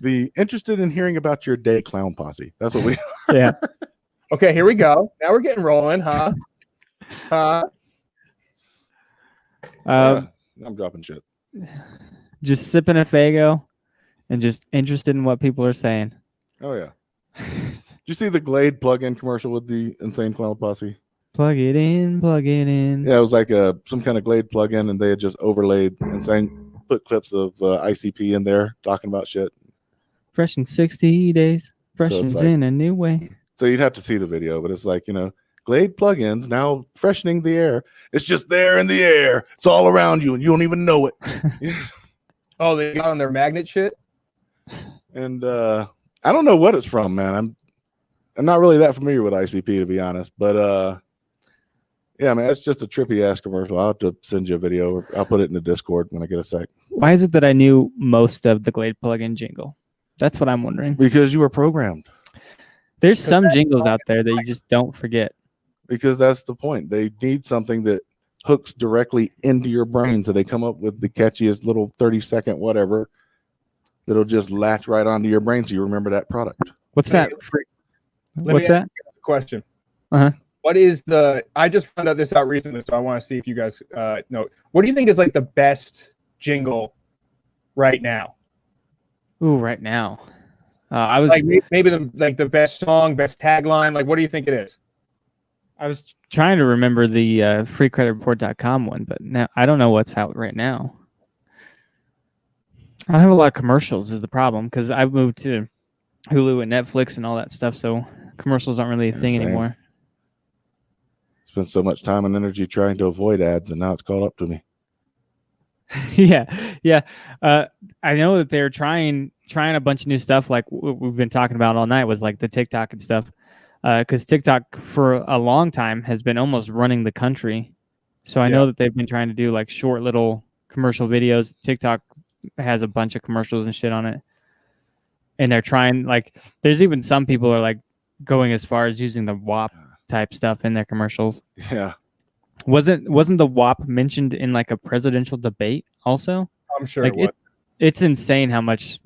Be interested in hearing about your day, Clown Posse. That's what we. Yeah. Okay, here we go. Now we're getting rolling, huh? I'm dropping shit. Just sipping a Faygo and just interested in what people are saying. Oh yeah. Did you see the Glade plug-in commercial with the Insane Clown Posse? Plug it in. Yeah, it was like some kind of Glade plug-in, and they had just overlaid put clips of ICP in there talking about shit. Fresh in 60 days. Freshens in a new way. So you'd have to see the video, but it's like, Glade plugins now freshening the air. It's just there in the air. It's all around you, and you don't even know it. Oh, they got on their magnet shit? And I don't know what it's from, man. I'm not really that familiar with ICP, to be honest. But yeah, man, it's just a trippy ass commercial. I'll have to send you a video, or I'll put it in the Discord when I get a sec. Why is it that I knew most of the Glade plugin jingle? That's what I'm wondering. Because you were programmed. There's some jingles out there that you just don't forget. Because that's the point. They need something that hooks directly into your brain, so they come up with the catchiest little 30-second whatever that'll just latch right onto your brain, so you remember that product. What's that? What's that? Question. Uh-huh. What is I just found out this out recently, so I want to see if you guys know. What do you think is like the best jingle right now? Ooh, right now. I was like maybe the best song, best tagline. Like, what do you think it is? I was trying to remember the freecreditreport.com one, but now I don't know what's out right now. I don't have a lot of commercials is the problem, because I moved to Hulu and Netflix and all that stuff, so commercials aren't really a thing anymore. Spent so much time and energy trying to avoid ads, and now it's caught up to me. Yeah. I know that they're trying a bunch of new stuff, like we've been talking about all night, was like the TikTok and stuff. Because TikTok for a long time has been almost running the country. So I know that they've been trying to do like short little commercial videos. TikTok has a bunch of commercials and shit on it. And they're trying, like, there's even some people are like going as far as using the WAP type stuff in their commercials. Yeah. Wasn't the WAP mentioned in like a presidential debate also? I'm sure like it was. It's insane how much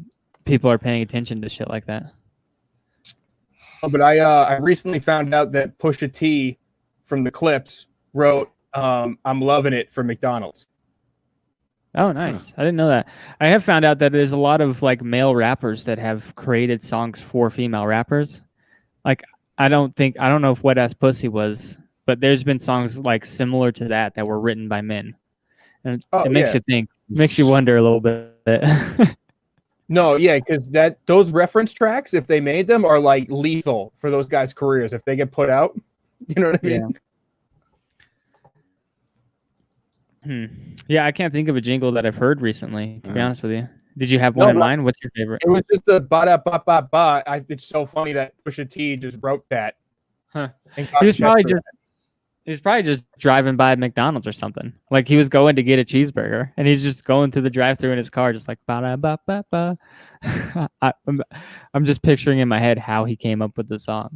people are paying attention to shit like that. Oh, but I recently found out that Pusha T from the Clips wrote "I'm Loving It" for McDonald's. Oh, nice. I didn't know that. I have found out that there's a lot of like male rappers that have created songs for female rappers. Like I don't know if Wet Ass Pussy was, but there's been songs like similar to that were written by men. And it makes you think, makes you wonder a little bit. No, yeah, because those reference tracks, if they made them, are like lethal for those guys' careers if they get put out. You know what I mean? Yeah, I can't think of a jingle that I've heard recently, to be honest with you. Did you have one in mind? What's your favorite? It was just the ba-da-ba-ba-ba. It's so funny that Pusha T just wrote that. Huh. He's probably just driving by McDonald's or something. Like he was going to get a cheeseburger, and he's just going through the drive-thru in his car, just like ba-da-ba-ba-ba. I'm just picturing in my head how he came up with the song.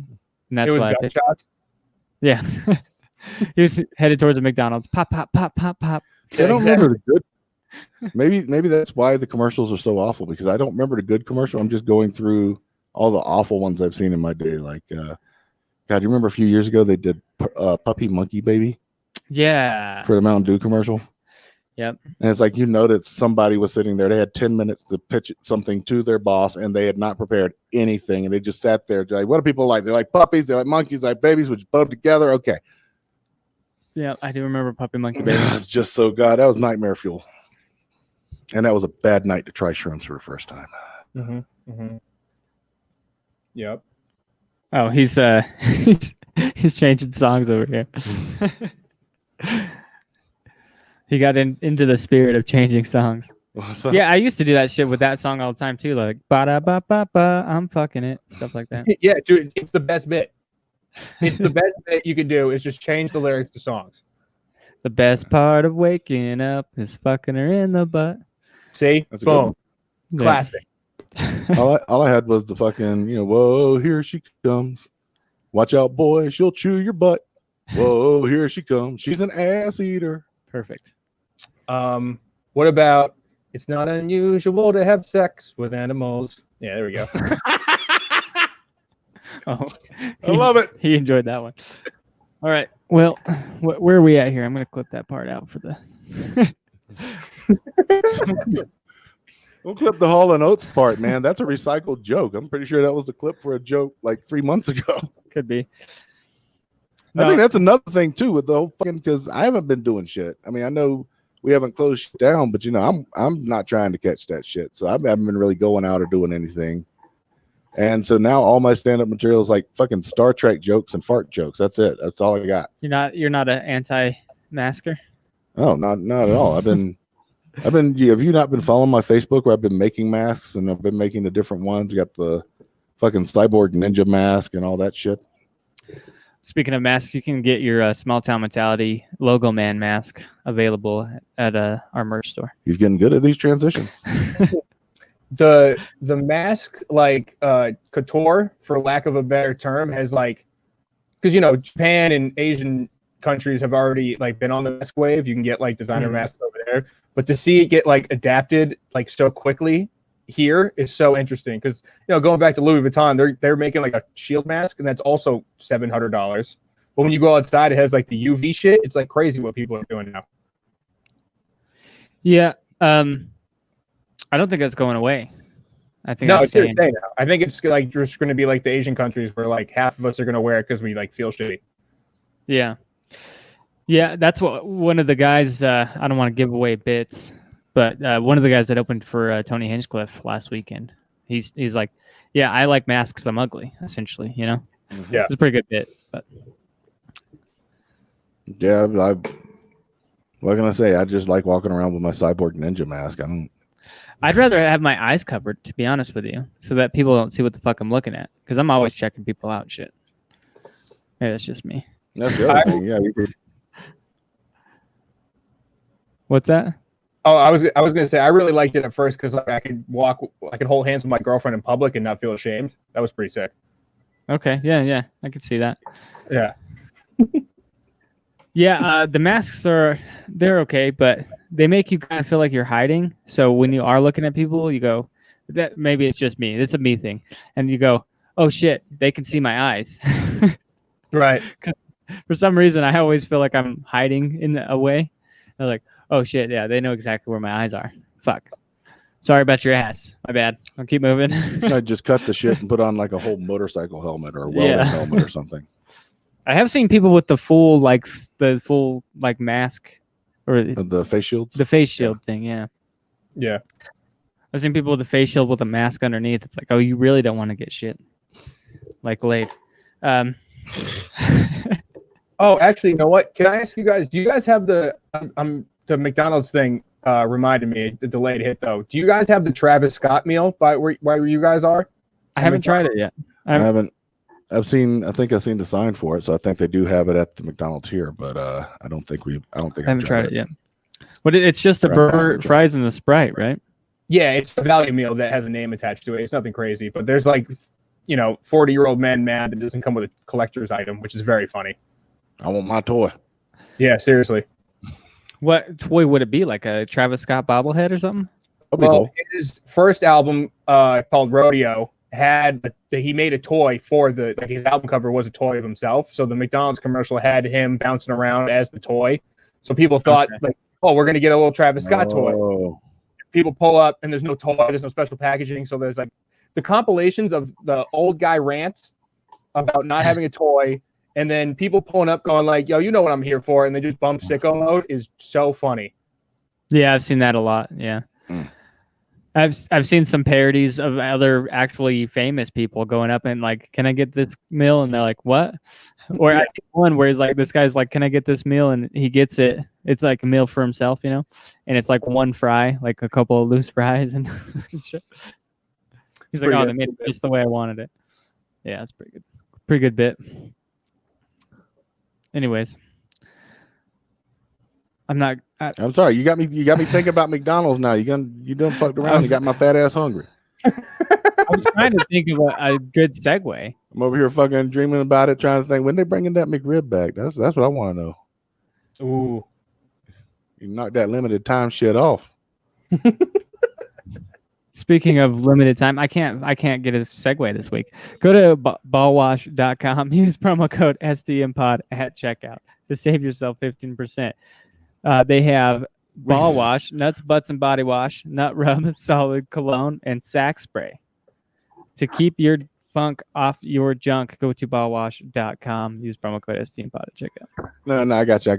And that's why gunshots. Yeah. He was headed towards the McDonald's. Pop, pop, pop, pop, pop. I don't remember the good. Maybe that's why the commercials are so awful, because I don't remember the good commercial. I'm just going through all the awful ones I've seen in my day. Like, God, you remember a few years ago they did Puppy Monkey Baby? Yeah. For the Mountain Dew commercial. Yep. And it's like, that somebody was sitting there. They had 10 minutes to pitch something to their boss, and they had not prepared anything. And they just sat there. Like, what do people like? They're like puppies. They're like monkeys, like babies. Would you put them together? Okay. Yeah, I do remember Puppy Monkey Baby. It's just so God. That was nightmare fuel. And that was a bad night to try shrooms for the first time. Mm-hmm. Mm-hmm. Yep. Oh, he's changing songs over here. He got into the spirit of changing songs. Yeah, I used to do that shit with that song all the time too, like ba da ba ba ba, I'm fucking it, stuff like that. Yeah, dude, it's the best bit. It's the best bit you can do is just change the lyrics to songs. The best part of waking up is fucking her in the butt. See, that's boom, classic. all I had was the fucking, whoa, here she comes. Watch out, boy, she'll chew your butt. Whoa, here she comes. She's an ass eater. Perfect. What about it's not unusual to have sex with animals? Yeah, there we go. Oh, I love it. He enjoyed that one. All right. Well, where are we at here? I'm going to clip that part out for the. Don't clip the Hall and Oates part, man. That's a recycled joke. I'm pretty sure that was the clip for a joke like 3 months ago. Could be. I think that's another thing too with the whole fucking, because I haven't been doing shit. I mean, I know we haven't closed shit down, but I'm not trying to catch that shit. So I haven't been really going out or doing anything. And so now all my stand-up material is like fucking Star Trek jokes and fart jokes. That's it. That's all I got. You're not an anti-masker? Oh, not at all. Have you not been following my Facebook where I've been making masks, and I've been making the different ones? You got the fucking cyborg ninja mask and all that shit. Speaking of masks, you can get your Small Town Mentality Logo Man mask available at our merch store. He's getting good at these transitions. the mask like couture, for lack of a better term, has like, because Japan and Asian countries have already like been on the mask wave. You can get like designer masks over there, but to see it get like adapted like so quickly here is so interesting. Because going back to Louis Vuitton, they're making like a shield mask, and that's also $700. But when you go outside, it has like the UV shit. It's like crazy what people are doing now. Yeah. I don't think that's going away. I think it's here to stay now. I think it's like just going to be like the Asian countries where like half of us are going to wear it because we like feel shitty. Yeah. Yeah, that's what one of the guys, I don't want to give away bits, but one of the guys that opened for Tony Hinchcliffe last weekend, he's like, yeah, I like masks, I'm ugly, essentially, Yeah. It's a pretty good bit. But yeah, what can I say? I just like walking around with my Cyborg Ninja mask. I'd rather have my eyes covered, to be honest with you, so that people don't see what the fuck I'm looking at, because I'm always checking people out and shit. Yeah, that's just me. That's the other thing. Yeah, What's that? Oh, I was gonna say I really liked it at first because like I could hold hands with my girlfriend in public and not feel ashamed. That was pretty sick. Okay, yeah, I can see that. Yeah. Yeah, the masks they're okay, but they make you kind of feel like you're hiding. So when you are looking at people, you go, that maybe it's just me. It's a me thing. And you go, oh shit, they can see my eyes. Right. For some reason, I always feel like I'm hiding in a way. They're like, oh shit, yeah, they know exactly where my eyes are. Fuck. Sorry about your ass. My bad. I'll keep moving. I just cut the shit and put on like a whole motorcycle helmet or a welding helmet or something. I have seen people with the full mask or The face shields. The face shield thing, yeah. Yeah. I've seen people with a face shield with a mask underneath. It's like, oh, you really don't want to get shit like laid. Oh, actually, you know what? Can I ask you guys? Do you guys have the McDonald's thing? Reminded me the delayed hit though. Do you guys have the Travis Scott meal by where you guys are? I haven't tried it yet. I haven't. I think I've seen the sign for it, so I think they do have it at the McDonald's here, but I haven't tried it yet. But it's just a burger, fries, and the Sprite, right? Yeah, it's a value meal that has a name attached to it. It's nothing crazy, but there's like 40-year-old man mad that doesn't come with a collector's item, which is very funny. I want my toy. Yeah, seriously. What toy would it be? Like a Travis Scott bobblehead or something? Well, his first album called Rodeo he made a toy for his album cover was a toy of himself. So the McDonald's commercial had him bouncing around as the toy. So people thought we're going to get a little Travis Scott toy. People pull up and there's no toy. There's no special packaging. So there's like the compilations of the old guy rants about not having a toy. And then people pulling up going like, yo, you know what I'm here for. And they just bump sicko mode is so funny. Yeah, I've seen that a lot. Yeah. I've seen some parodies of other actually famous people going up and like, can I get this meal? And they're like, what? Or I think one where he's like, this guy's like, can I get this meal? And he gets it. It's like a meal for himself, and it's like one fry, like a couple of loose fries. And he's like, oh, they made it just the way I wanted it. Yeah, it's pretty good. Pretty good bit. Anyways. I'm sorry. You got me thinking about McDonald's now. You done fucked around. You got my fat ass hungry. I was trying to think of a good segue. I'm over here fucking dreaming about it, trying to think when they bringing that McRib back. That's what I want to know. Ooh, you knocked that limited time shit off. Speaking of limited time, I can't get a segue this week. Go to ballwash.com. Use promo code SDMPod at checkout to save yourself 15%. They have ball wash, nuts, butts, and body wash, nut rub, solid cologne, and sack spray. To keep your funk off your junk, go to ballwash.com. Use promo code STMPod at checkout. No, I got you.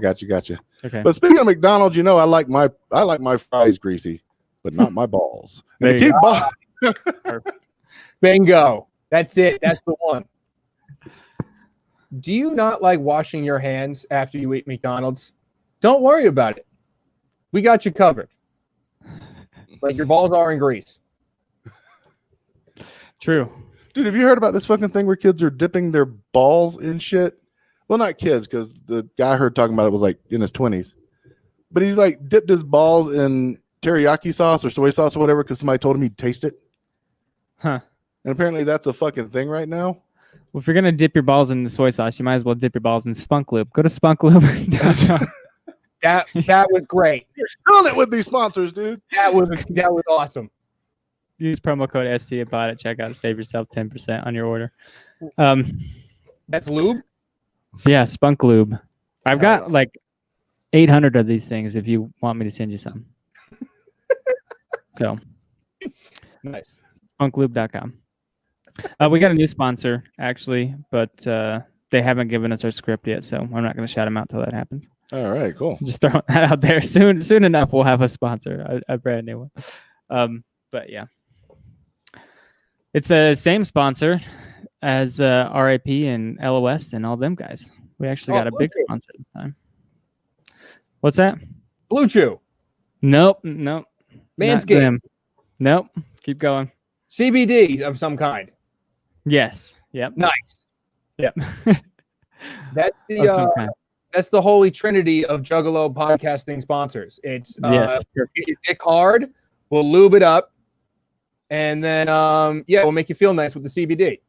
Okay. But speaking of McDonald's, I like my fries greasy, but not my balls. And to keep Bingo. That's it. That's the one. Do you not like washing your hands after you eat McDonald's? Don't worry about it. We got you covered. Like your balls are in grease. True. Dude, have you heard about this fucking thing where kids are dipping their balls in shit? Well, not kids, because the guy I heard talking about it was like in his 20s. But he like dipped his balls in teriyaki sauce or soy sauce or whatever because somebody told him he'd taste it. Huh. And apparently that's a fucking thing right now. Well, if you're gonna dip your balls in the soy sauce, you might as well dip your balls in Spunk Lube. Go to spunklube.com. That was great. You're killing it with these sponsors, dude. That was awesome. Use promo code STAPOD at checkout to save yourself 10% on your order. That's lube. Yeah, Spunk Lube. I've got like 800 of these things. If you want me to send you some, so Nice. spunklube.com. We got a new sponsor actually, but they haven't given us our script yet, so I'm not going to shout them out till that happens. All right, cool. Just throwing that out there. Soon enough, we'll have a sponsor, a brand new one. But yeah, it's the same sponsor as RIP and LOS and all them guys. We actually got a big sponsor this time. What's that? Blue Chew. Nope. Manscaped. Nope. Keep going. CBD of some kind. Yes. Yep. Nice. Yep. That's Of some the kind. that's the holy trinity of Juggalo podcasting sponsors. It's Yes. it's Dick Hard. We'll lube it up, and then we'll make you feel nice with the CBD.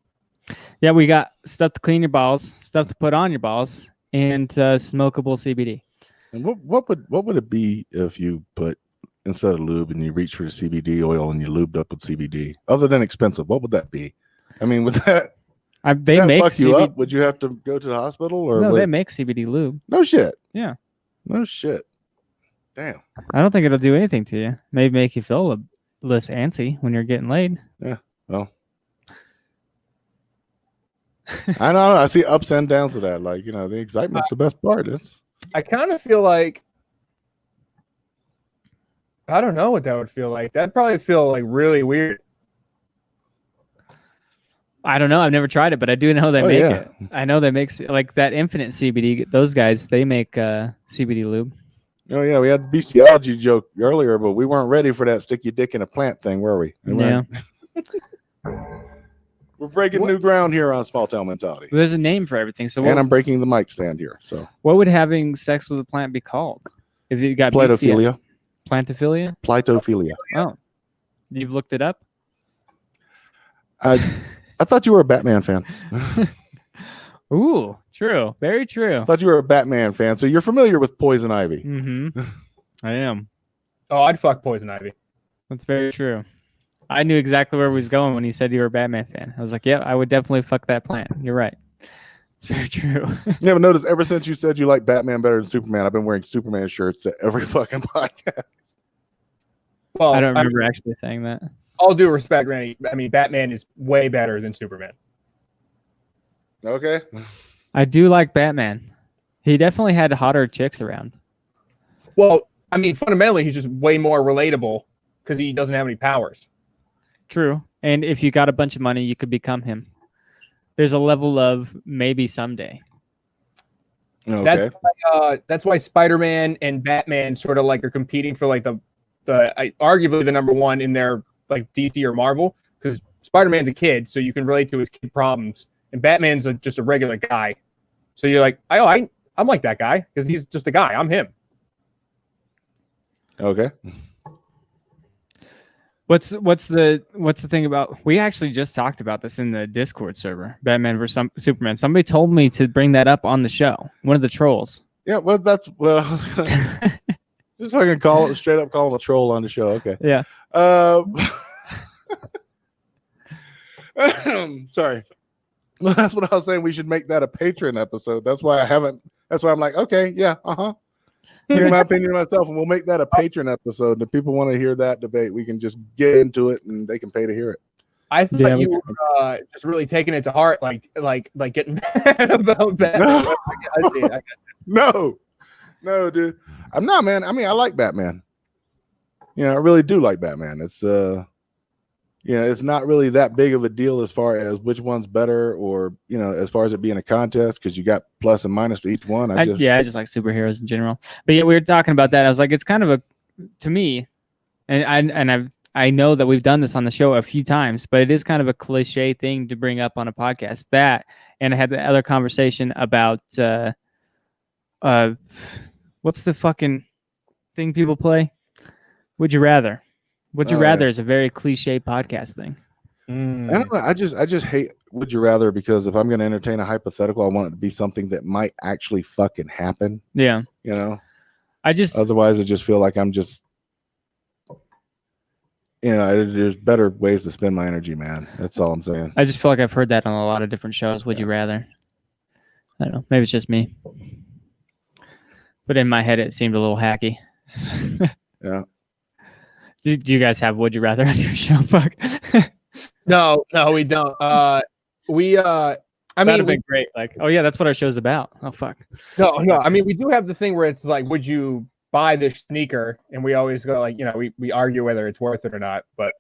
Yeah, we got stuff to clean your balls, stuff to put on your balls, and smokable CBD. And what would it be if you put instead of lube and you reach for the CBD oil and you lubed up with CBD? Other than expensive, what would that be? I mean, would that They make fuck you CBD. up? Would you have to go to the hospital or No, they make CBD lube. no shit? Yeah. No shit. Damn. I don't think it'll do anything to you. Maybe make you feel a less antsy when you're getting laid. Yeah. Well, I know. I see ups and downs of that. Like, the excitement's the best part. I kind of feel like I don't know what that would feel like. That'd probably feel like really weird. I don't know. I've never tried it, but I do know they make yeah. it. I know they make like that Infinite CBD. Those guys, they make CBD lube. Oh yeah, we had the bestiality joke earlier, but we weren't ready for that stick your dick in a plant thing, were we? Yeah. We're breaking new ground here on Small Town Mentality. There's a name for everything. So And I'm breaking the mic stand here. So what would having sex with a plant be called? If you got Plantophilia. Plantophilia? Plitophilia. Oh. You've looked it up? I thought you were a Batman fan. Ooh, true. Very true. I thought you were a Batman fan, so you're familiar with Poison Ivy. Mm-hmm. I am. Oh, I'd fuck Poison Ivy. That's very true. I knew exactly where he was going when he said you were a Batman fan. I was like, yeah, I would definitely fuck that plant. You're right. It's very true. Yeah, but notice ever since you said you like Batman better than Superman, I've been wearing Superman shirts at every fucking podcast. Well, I don't remember actually saying that. All due respect, Randy. I mean, Batman is way better than Superman. Okay. I do like Batman. He definitely had hotter chicks around. Well, I mean, fundamentally, he's just way more relatable because he doesn't have any powers. True. And if you got a bunch of money, you could become him. There's a level of maybe someday. Okay. That's why Spider-Man and Batman sort of like are competing for like the arguably the number one in their like DC or Marvel, because Spider-Man's a kid, so you can relate to his kid problems, and Batman's just a regular guy. So you're like, I'm like that guy because he's just a guy. I'm him. Okay. What's the thing about? We actually just talked about this in the Discord server. Batman versus Superman. Somebody told me to bring that up on the show. One of the trolls. Yeah. Well, I was gonna just fucking call him a troll on the show. Okay. Yeah. Sorry. Well, that's what I was saying. We should make that a Patreon episode. That's why I'm like, okay, yeah, Here's my opinion myself, and we'll make that a Patreon episode. And if people want to hear that debate, we can just get into it, and they can pay to hear it. I thought you were just really taking it to heart, like getting mad about Batman. No. I see it. No, dude. I'm not, man. I mean, I like Batman. I really do like Batman. It's it's not really that big of a deal as far as which one's better, or as far as it being a contest, because you got plus and minus to each one. I just like superheroes in general. But yeah, we were talking about that. I was like, it's kind of to me, and I know that we've done this on the show a few times, but it is kind of a cliche thing to bring up on a podcast. That, and I had the other conversation about what's the fucking thing people play? Would you rather? Would you rather is a very cliche podcast thing. I don't know, I just hate would you rather, because if I'm going to entertain a hypothetical, I want it to be something that might actually fucking happen. Yeah. You know, Otherwise I just feel like I'm just, there's better ways to spend my energy, man. That's all I'm saying. I just feel like I've heard that on a lot of different shows. Would you rather? I don't know. Maybe it's just me. But in my head, it seemed a little hacky. Yeah. Do you guys have Would You Rather on your show? Fuck. No, we don't. I mean, That'd have been great. Like, oh yeah, that's what our show's about. Oh fuck. No. I mean, we do have the thing where it's like, would you buy this sneaker? And we always go like, we argue whether it's worth it or not. But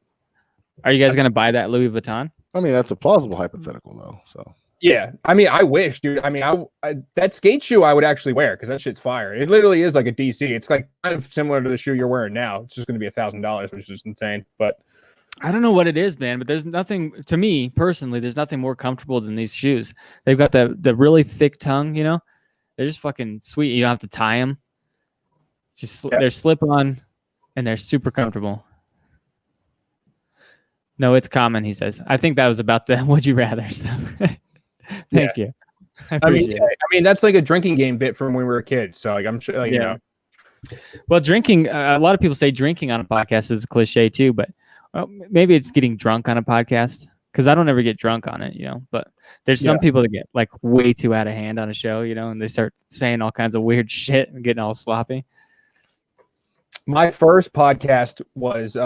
are you guys gonna buy that Louis Vuitton? I mean, that's a plausible hypothetical, though. So yeah, I mean, I wish, dude. I mean, I that skate shoe I would actually wear because that shit's fire. It literally is like a DC. It's like kind of similar to the shoe you're wearing now. It's just going to be $1,000, which is insane. But I don't know what it is, man. But there's nothing, to me personally, there's nothing more comfortable than these shoes. They've got the really thick tongue. They're just fucking sweet. You don't have to tie them. They're slip on, and they're super comfortable. No, it's common, he says. I think that was about the Would You Rather stuff. Thank you. I mean, that's like a drinking game bit from when we were a kid. So like, I'm sure, like, Well, drinking. A lot of people say drinking on a podcast is a cliche too, but maybe it's getting drunk on a podcast, because I don't ever get drunk on it, But there's some people that get like way too out of hand on a show, and they start saying all kinds of weird shit and getting all sloppy. My first podcast was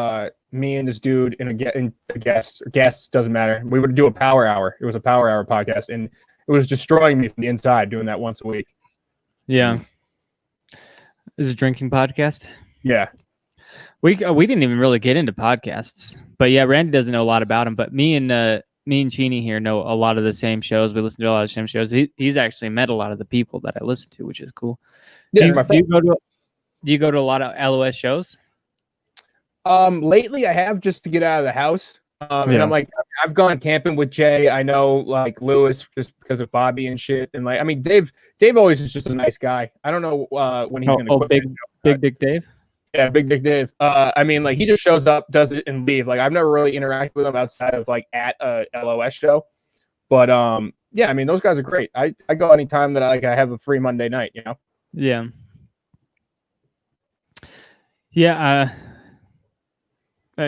me and this dude and a guest doesn't matter. We would do a power hour. It was a power hour podcast, and it was destroying me from the inside doing that once a week. Yeah. This is a drinking podcast. Yeah. We didn't even really get into podcasts, but yeah, Randy doesn't know a lot about them. But me and Cheney here know a lot of the same shows. We listen to a lot of the same shows. He's actually met a lot of the people that I listen to, which is cool. Yeah, Do you go to a lot of LOS shows? Lately I have, just to get out of the house. And I'm like, I've gone camping with Jay. I know like Lewis just because of Bobby and shit. And like, I mean, Dave always is just a nice guy. I don't know when he's going to quit. Big Dick Dave. Yeah, Big Dick Dave. I mean, like, he just shows up, does it, and leave. Like, I've never really interacted with him outside of like at a LOS show. But yeah, I mean, those guys are great. I go anytime that I have a free Monday night. Yeah. Yeah.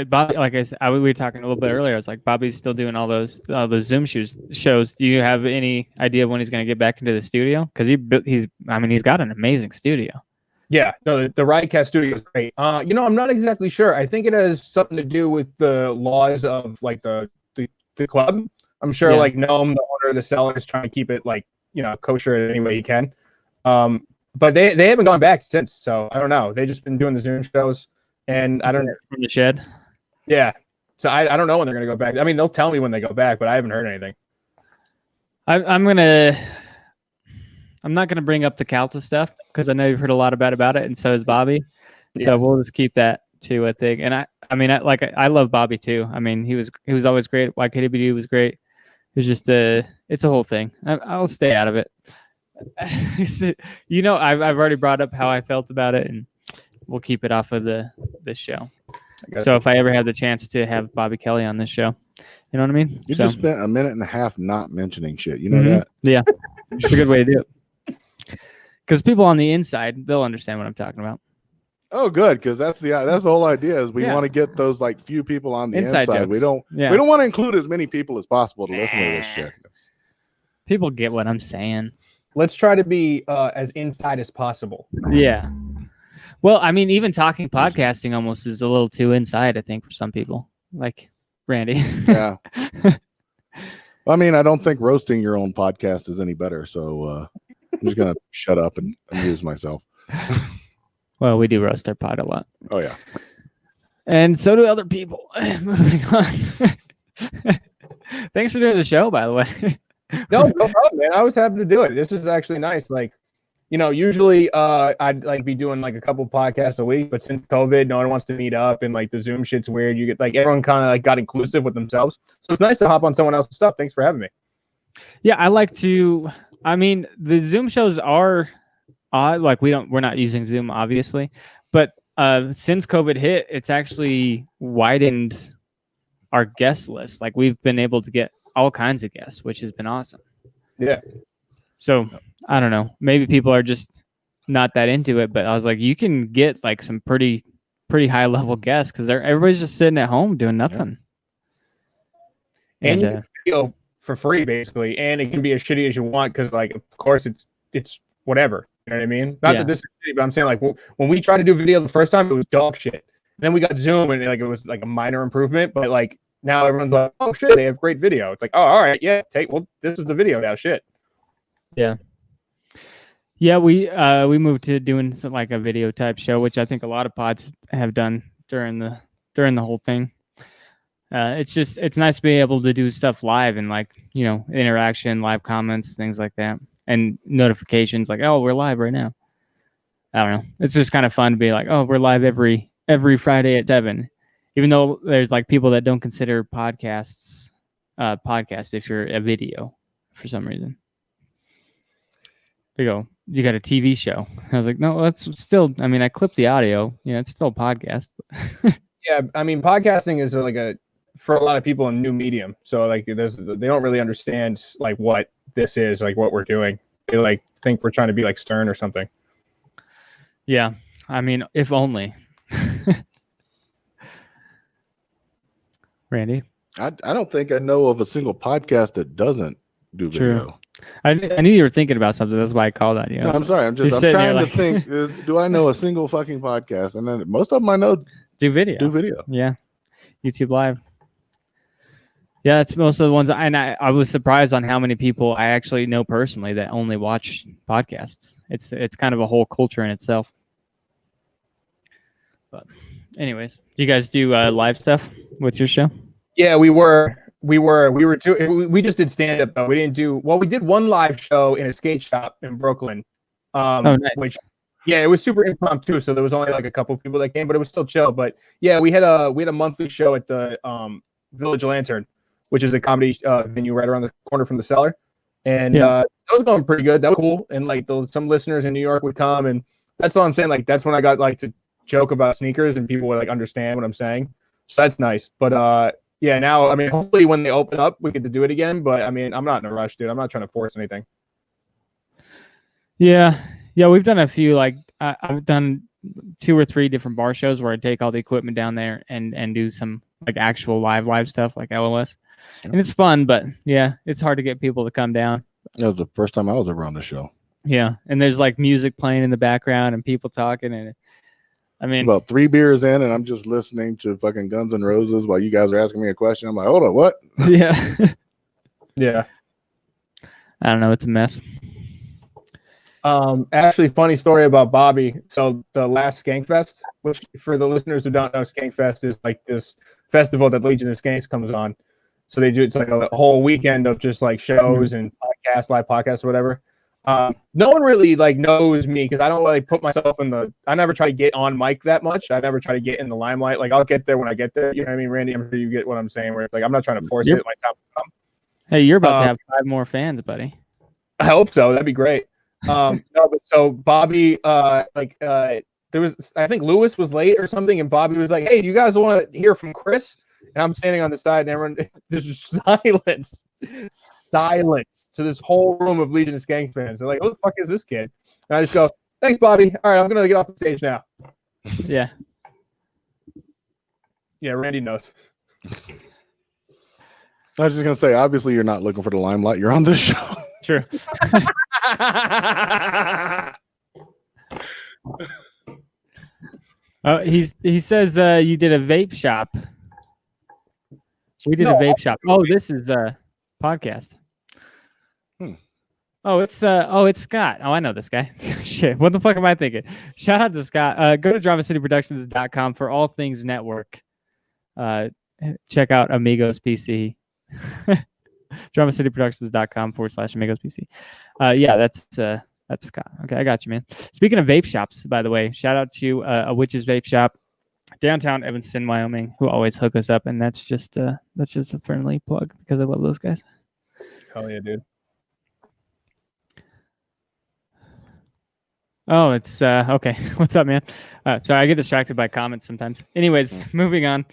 Bobby, like I said, we were talking a little bit earlier. It's like Bobby's still doing all those Zoom shows. Do you have any idea when he's going to get back into the studio? Because he's got an amazing studio. Yeah, no, the Riotcast studio is great. I'm not exactly sure. I think it has something to do with the laws of like the club. I'm sure like Noam, the owner of the cellar, is trying to keep it like kosher in any way he can. But they haven't gone back since. So I don't know. They've just been doing the Zoom shows, and I don't from the shed. Yeah. So I don't know when they're going to go back. I mean, they'll tell me when they go back, but I haven't heard anything. I'm not going to bring up the Calta stuff because I know you've heard a lot about it, and so has Bobby. Yes. So we'll just keep that to a thing. And I love Bobby too. I mean, he was always great. YKWd was great. It was just it's a whole thing. I'll stay out of it. I've already brought up how I felt about it, and we'll keep it off of this show. So if I ever have the chance to have Bobby Kelly on this show, you know what I mean? You just spent a minute and a half not mentioning shit. You know that? Yeah. It's a good way to do it. Because people on the inside, they'll understand what I'm talking about. Oh, good. Because that's the whole idea is we want to get those like few people on the inside. We don't want to include as many people as possible to listen to this shit. People get what I'm saying. Let's try to be as inside as possible. Yeah. Well, I mean, even talking podcasting almost is a little too inside, I think, for some people, like Randy. Yeah. I mean, I don't think roasting your own podcast is any better. So I'm just going to shut up and amuse myself. Well, we do roast our pod a lot. Oh, yeah. And so do other people. Moving on. Thanks for doing the show, by the way. No problem, man. I was happy to do it. This is actually nice. Like, usually I'd like be doing like a couple podcasts a week, but since COVID, no one wants to meet up, and like the Zoom shit's weird. You get like everyone kind of like got inclusive with themselves, so it's nice to hop on someone else's stuff. Thanks for having me. Yeah, I like to. I mean, the Zoom shows are odd. Like we're not using Zoom obviously, but since COVID hit, it's actually widened our guest list. Like we've been able to get all kinds of guests, which has been awesome. Yeah. So I don't know. Maybe people are just not that into it, but I was like, you can get like some pretty high level guests because everybody's just sitting at home doing nothing. Yeah. And you can video for free basically, and it can be as shitty as you want because, like, of course, it's whatever. You know what I mean? Not that this is shitty, but I'm saying like when we tried to do video the first time, it was dog shit. And then we got Zoom, and like it was like a minor improvement, but like now everyone's like, oh shit, they have great video. It's like, oh, all right, yeah, this is the video now, shit. Yeah. Yeah, we moved to doing some like a video type show, which I think a lot of pods have done during the whole thing. It's nice to be able to do stuff live and like, you know, interaction, live comments, things like that, and notifications like, oh, we're live right now. I don't know. It's just kind of fun to be like, oh, we're live every Friday at 7, even though there's like people that don't consider podcasts if you're a video for some reason. They go, you got a TV show. I was like, no, that's still, I mean, I clipped the audio. Yeah, it's still a podcast. Yeah, I mean, podcasting is like for a lot of people, a new medium. So like they don't really understand like what this is, like what we're doing. They like think we're trying to be like Stern or something. Yeah, I mean, if only. Randy? I don't think I know of a single podcast that doesn't do video. True. I knew you were thinking about something. That's why I called on you. No, I'm sorry. I'm trying to think. Do I know a single fucking podcast? And then most of them I know do video. Yeah, YouTube Live. Yeah, that's most of the ones. And I was surprised on how many people I actually know personally that only watch podcasts. It's kind of a whole culture in itself. But anyways, do you guys do live stuff with your show? Yeah, we just did stand up though. We didn't do we did one live show in a skate shop in Brooklyn. Nice. Which it was super impromptu, so there was only like a couple people that came, but it was still chill. But yeah, we had a monthly show at the Village Lantern, which is a comedy venue right around the corner from the Cellar. And that was going pretty good. That was cool. And like some listeners in New York would come, and that's all I'm saying. Like that's when I got like to joke about sneakers and people would like understand what I'm saying. So that's nice. But yeah, now, I mean, hopefully when they open up, we get to do it again. But I mean, I'm not in a rush, dude. I'm not trying to force anything. Yeah, we've done a few. Like I've done 2 or 3 different bar shows where I take all the equipment down there and do some like actual live stuff like LOS, and it's fun. But yeah, it's hard to get people to come down. That was the first time I was ever on the show. Yeah, and there's like music playing in the background and people talking, and I mean, about 3 beers in, and I'm just listening to fucking Guns N' Roses while you guys are asking me a question. I'm like, hold on, what? Yeah. Yeah. I don't know. It's a mess. Actually, funny story about Bobby. So the last Skankfest, which for the listeners who don't know, Skankfest is like this festival that Legion of Skanks comes on. So it's like a whole weekend of just like shows and podcasts, live podcasts or whatever. No one really like knows me because I don't really put myself I never try to get on mic that much. I never try to get in the limelight. Like I'll get there when I get there. You know what I mean, Randy? I'm sure you get what I'm saying. Where it's like I'm not trying to force it. Like hey, you're about to have 5 more fans, buddy. I hope so. That'd be great. No, but so Bobby, there was, I think Lewis was late or something, and Bobby was like, "Hey, do you guys want to hear from Chris?" And I'm standing on the side, and everyone, there's just silence to this whole room of Legion of Skanks fans. They're like, "Who the fuck is this kid?" And I just go, "Thanks, Bobby. All right, I'm gonna get off the stage now." Yeah. Yeah, Randy knows. I was just gonna say, obviously, you're not looking for the limelight. You're on this show. True. He says you did a vape shop. We did a vape shop. Oh, this is a podcast. Oh, it's Scott. Oh, I know this guy. Shit, what the fuck am I thinking? Shout out to Scott. Go to DramaCityProductions.com for all things network. Check out Amigos PC. DramaCityProductions.com/Amigos PC. Yeah, that's Scott. Okay, I got you, man. Speaking of vape shops, by the way, shout out to a Witch's Vape Shop, downtown Evanston, Wyoming, who always hook us up, and that's just a friendly plug because I love those guys. Hell yeah, dude. Oh, it's okay. What's up, man? Sorry, I get distracted by comments sometimes. Anyways, moving on.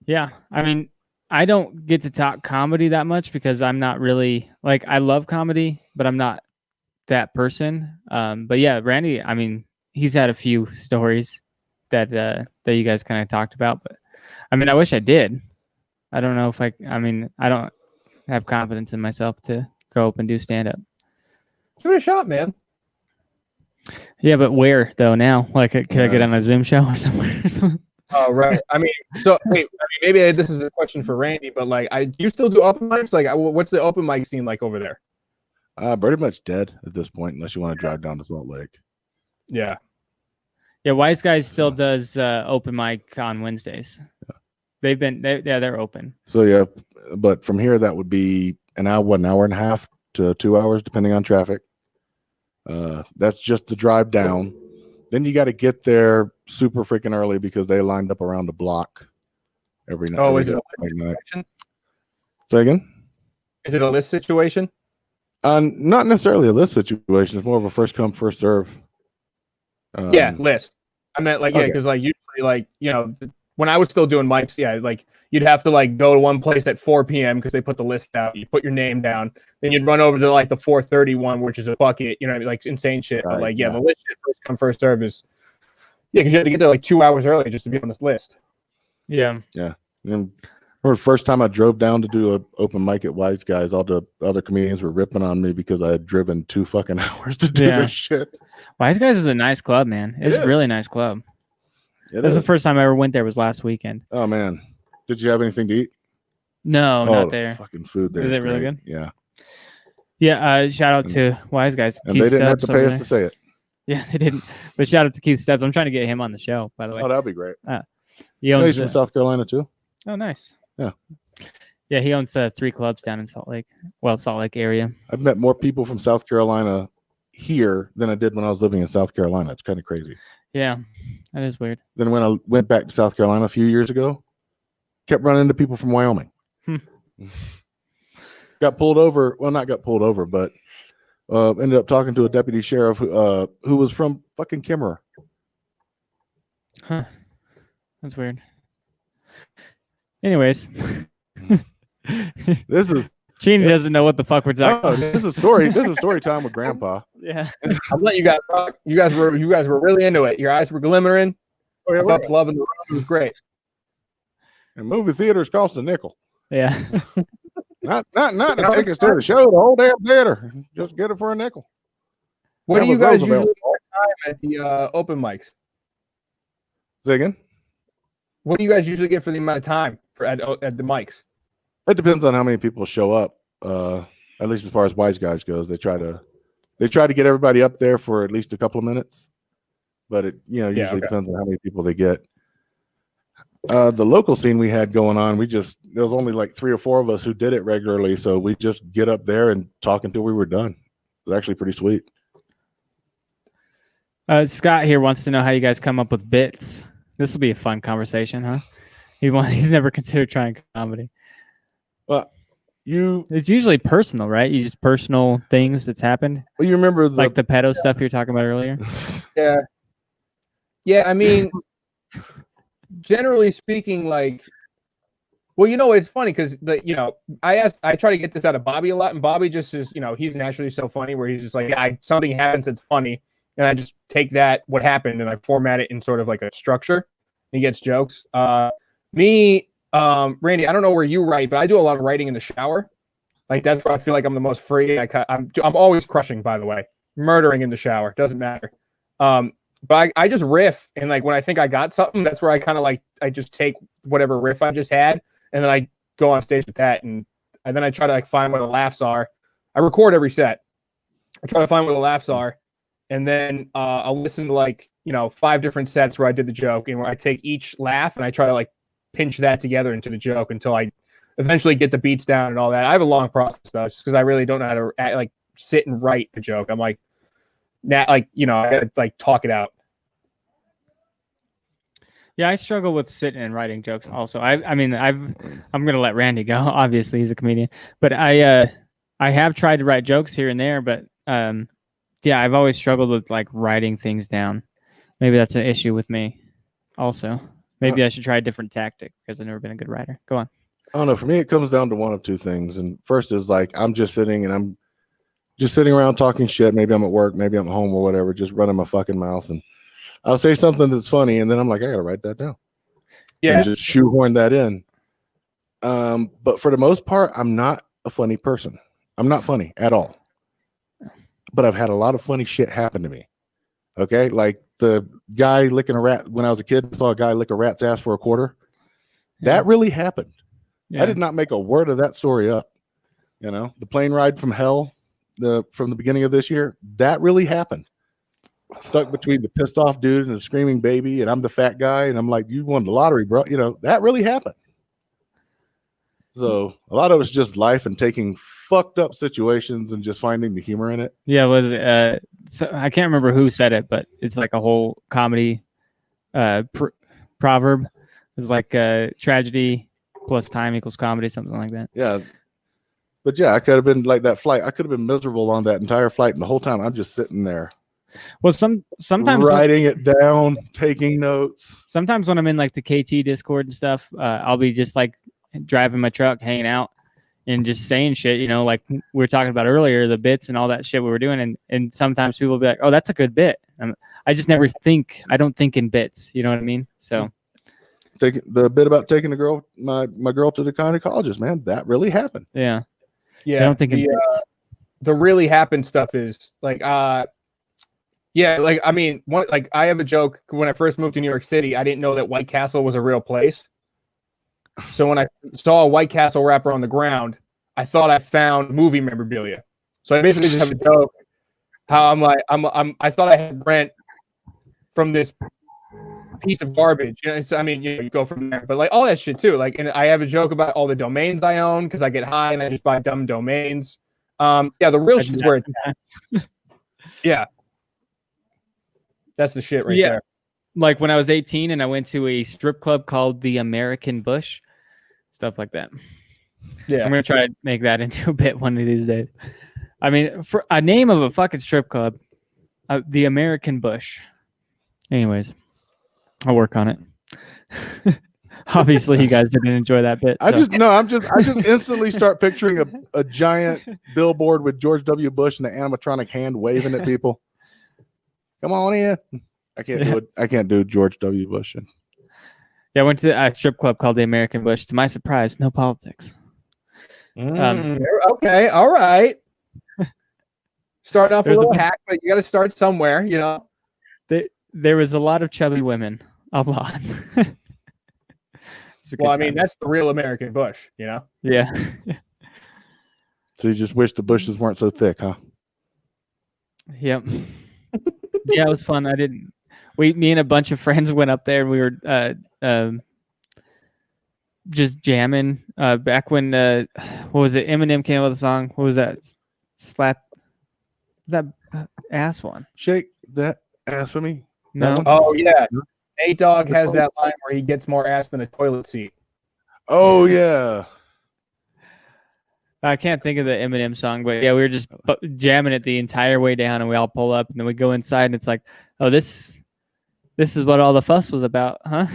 Yeah, I mean, I don't get to talk comedy that much because I'm not really like I love comedy, but I'm not that person. But yeah, Randy, I mean, he's had a few stories that that you guys kind of talked about, but I mean, I wish I did. I don't know if I mean, I don't have confidence in myself to go up and do stand up. Give it a shot, man. Yeah, but where though now? Like, could I get on a Zoom show or somewhere or something? Oh, right. I mean, so wait, I mean, maybe this is a question for Randy, but like, do you still do open mics? Like, what's the open mic scene like over there? Pretty much dead at this point, unless you want to drive down to Salt Lake. Yeah. Yeah, Wise Guys still does open mic on Wednesdays. Yeah. They're open. So yeah, but from here that would be an hour and a half to 2 hours, depending on traffic. That's just the drive down. Then you got to get there super freaking early because they lined up around the block every night. Oh, is it a list situation? Say again? Is it a list situation? Not necessarily a list situation. It's more of a first come, first serve. Yeah, list. I meant like, yeah, because like usually like, you know, when I was still doing mics, yeah, like you'd have to like go to one place at 4 p.m. because they put the list out. You put your name down, then you'd run over to like the 4:30 one, which is a bucket, you know, like insane shit. But like, yeah, the list shit, first come, first serve is, yeah, because you had to get there like 2 hours early just to be on this list. Yeah. Yeah. And the first time I drove down to do an open mic at Wise Guys, all the other comedians were ripping on me because I had driven 2 fucking hours to do this shit. Wise Guys is a nice club, man. It's a really nice club. That's the first time I ever went there was last weekend. Oh man. Did you have anything to eat? No, not there. Fucking food there. Is it really good? Yeah. Yeah, shout out to Wise Guys. And Keith they didn't Stubbs have to pay us to say it. Yeah, they didn't. But shout out to Keith Stubbs. I'm trying to get him on the show, by the way. Oh, that'd be great. He's from South Carolina too. Oh, nice. Yeah. Yeah, he owns 3 clubs down in Salt Lake. Well, Salt Lake area. I've met more people from South Carolina here than I did when I was living in South Carolina. It's kind of crazy. Yeah, that is weird. Then when I went back to South Carolina a few years ago, kept running into people from Wyoming. Got pulled over. Well, not got pulled over, but ended up talking to a deputy sheriff who was from fucking Kimmerer. Huh. That's weird. Anyways. This is Cheney doesn't know what the fuck we're talking about. This is story time with Grandpa. Yeah. I'm letting you guys talk. You guys were really into it. Your eyes were glimmering. I felt love in the room. It was great. And movie theaters cost a nickel. Yeah. Not the tickets to the show, the whole damn theater. Just get it for a nickel. What do you guys usually get time at the open mics? Say again? What do you guys usually get for the amount of time at the mics? It depends on how many people show up. At least as far as Wise Guys goes, they try to get everybody up there for at least a couple of minutes. But it usually depends on how many people they get. The local scene we had going on, there was only like 3 or 4 of us who did it regularly, so we just get up there and talk until we were done. It was actually pretty sweet. Scott here wants to know how you guys come up with bits. This will be a fun conversation, huh? He's never considered trying comedy. Well, it's usually personal, right? You just personal things that's happened. Well, you remember like the pedo stuff you were talking about earlier. Yeah. I mean, generally speaking, like, well, it's funny because I try to get this out of Bobby a lot, and Bobby just is, he's naturally so funny where he's just like, something happens that's funny, and I just take what happened, and I format it in sort of like a structure. He gets jokes. Randy, I don't know where you write, but I do a lot of writing in the shower. Like that's where I feel like I'm the most free. I'm always crushing, by the way, murdering in the shower. Doesn't matter. But I just riff, and like when I think I got something, that's where I kind of like I just take whatever riff I just had, and then I go on stage with that, and then I try to like find where the laughs are. I record every set. I try to find where the laughs are, and then I'll listen to like 5 different sets where I did the joke, and where I take each laugh and I try to like pinch that together into the joke until I eventually get the beats down and all that. I have a long process though, just because I really don't know how to like sit and write the joke. I'm like, I gotta like talk it out. Yeah, I struggle with sitting and writing jokes also. I'm gonna let Randy go. Obviously, he's a comedian, but I have tried to write jokes here and there, but I've always struggled with like writing things down. Maybe that's an issue with me also. maybe I should try a different tactic because I've never been a good rider. Go on. I don't know. For me, it comes down to one of two things. And first is like I'm just sitting around talking shit. Maybe I'm at work, maybe I'm at home or whatever, just running my fucking mouth. And I'll say something that's funny, and then I'm like, I gotta write that down. Yeah. And just shoehorn that in. But for the most part, I'm not a funny person. I'm not funny at all. But I've had a lot of funny shit happen to me. Okay, like the guy licking a rat when I was a kid. I saw a guy lick a rat's ass for a quarter. That really happened. I did not make a word of that story up. You know, the plane ride from hell, from the beginning of this year, that really happened. Stuck between the pissed off dude and the screaming baby, and I'm the fat guy, and I'm like, you won the lottery, bro. You know, that really happened. So a lot of it's just life and taking fucked up situations and just finding the humor in it. Yeah, was so I can't remember who said it, but it's like a whole comedy proverb. It's like tragedy plus time equals comedy, something like that. Yeah. But yeah, I could have been like that flight. I could have been miserable on that entire flight, and the whole time I'm just sitting there. Well, sometimes writing it down, taking notes. Sometimes when I'm in like the KT Discord and stuff, I'll be just like driving my truck, hanging out, and just saying shit. You know, like we were talking about earlier, the bits and all that shit we were doing. And sometimes people will be like, "Oh, that's a good bit." I just never think. I don't think in bits. You know what I mean? So. The bit about taking the girl, my girl to the gynecologist, man, that really happened. Yeah. Yeah. I don't think the really happened stuff is like, yeah, like, I mean, like I have a joke when I first moved to New York City, I didn't know that White Castle was a real place. So when I saw a White Castle wrapper on the ground, I thought I found movie memorabilia. So I basically just have a joke how I'm like, I thought I had rent from this piece of garbage. You know, I mean, you go from there, but like all that shit too. Like, and I have a joke about all the domains I own because I get high and I just buy dumb domains. Yeah, the real shit's where it's at. Yeah. That's the shit right there. Like when I was 18 and I went to a strip club called the American Bush, stuff like that. Yeah. I'm going to try to make that into a bit one of these days. I mean, for a name of a fucking strip club, the American Bush. Anyways, I'll work on it. Obviously, you guys didn't enjoy that bit. I just instantly start picturing a giant billboard with George W. Bush and the animatronic hand waving at people. Come on in. I can't do it. I can't do George W. Bush. Yeah, I went to a strip club called the American Bush. To my surprise, no politics. Okay, all right. Starting off a little hack, but you got to start somewhere, you know. There was a lot of chubby women. A lot. Well, I mean, that's the real American Bush, you know? Yeah. So you just wish the bushes weren't so thick, huh? Yep. Yeah, it was fun. Me and a bunch of friends went up there and we were just jamming. Back when what was it? Eminem came out with a song. What was that? Slap. Was that ass one? Shake that ass for me. No. Oh yeah. Nate Dogg has that line where he gets more ass than a toilet seat. Oh yeah. I can't think of the Eminem song, but yeah, we were just jamming it the entire way down, and we all pull up, and then we go inside, and it's like, oh, this is what all the fuss was about, huh?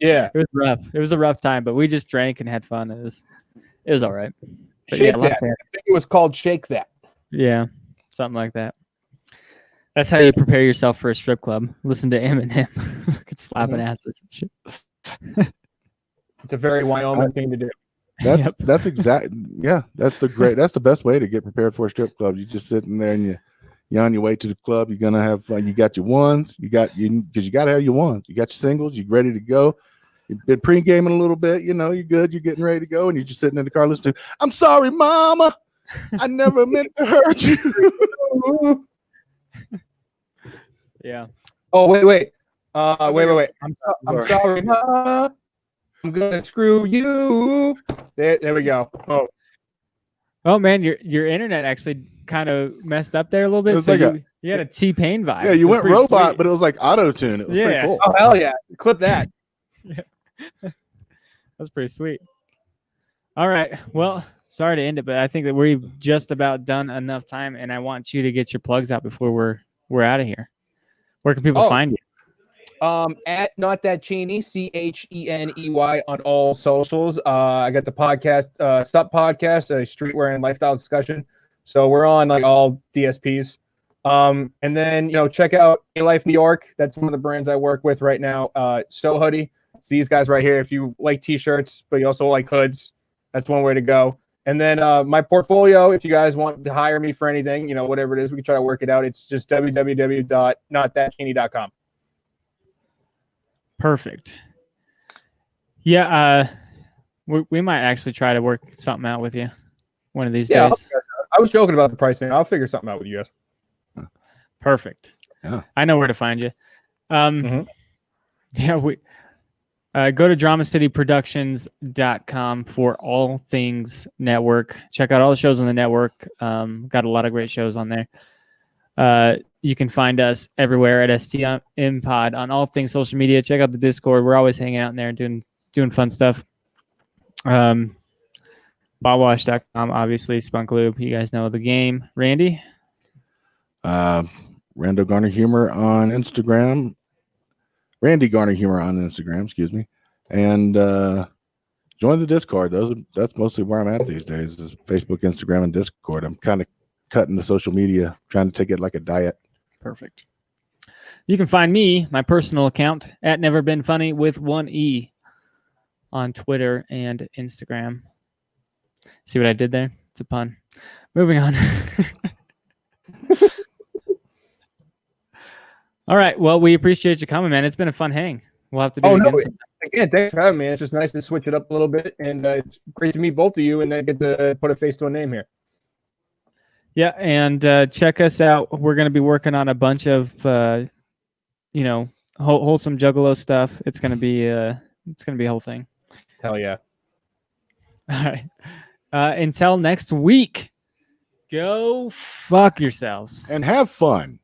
Yeah, it was rough. It was a rough time, but we just drank and had fun. It was all right. But Shake that. I think it was called Shake That. Yeah, something like that. That's how you prepare yourself for a strip club. Listen to Eminem, slapping asses and shit. It's a very Wyoming thing to do. That's exact. Yeah, that's the best way to get prepared for a strip club. You just sitting there and you're on your way to the club. You're gonna have fun. You got your ones. Because you gotta have your ones. You got your singles. You're ready to go. You've been pre-gaming a little bit. You know, you're good. You're getting ready to go, and you're just sitting in the car listening to, "I'm sorry, Mama. I never meant to hurt you." Yeah. Oh wait. Wait. I'm sorry, Mama. I'm gonna screw you. There we go. Oh man, your internet actually kind of messed up there a little bit. It was so like you had a T-Pain vibe. Yeah, you went robot, sweet. but it was like auto-tune. It was pretty cool. Oh hell yeah! Clip that. Yeah. That's pretty sweet. All right. Well, sorry to end it, but I think that we've just about done enough time, and I want you to get your plugs out before we're out of here. Where can people find you? At NotThatCheney, CHENEY on all socials. I got the podcast, Stop Podcast, a streetwear and lifestyle discussion. So we're on like all DSPs. And then check out A Life New York. That's one of the brands I work with right now. So Hoodie. It's these guys right here. If you like t-shirts, but you also like hoods, that's one way to go. And then my portfolio, if you guys want to hire me for anything, whatever it is, we can try to work it out. It's just www.notthatcheney.com. Perfect. Yeah, we might actually try to work something out with you one of these days. I was joking about the pricing. I'll figure something out with you guys. Perfect. Yeah. I know where to find you. Yeah, we go to DramaCityProductions.com for all things network. Check out all the shows on the network. Got a lot of great shows on there. You can find us everywhere at STM Pod on all things social media. Check out the Discord. We're always hanging out in there and doing fun stuff. Bobwash.com, obviously. Spunk Lube. You guys know the game. Randy? Rando Garner Humor on Instagram. Randy Garner Humor on Instagram, excuse me. And join the Discord. That's mostly where I'm at these days, is Facebook, Instagram, and Discord. I'm kind of cutting the social media, trying to take it like a diet. Perfect. You can find me, my personal account, at Never Been Funny with 1 E on Twitter and Instagram. See what I did there? It's a pun. Moving on. All right. Well, we appreciate you coming, man. It's been a fun hang. We'll have to do it again sometime. Again, thanks for having me. It's just nice to switch it up a little bit, and it's great to meet both of you and then get to put a face to a name here. Yeah, and check us out. We're going to be working on a bunch of, wholesome Juggalo stuff. It's going to be a whole thing. Hell yeah! All right. Until next week, go fuck yourselves and have fun.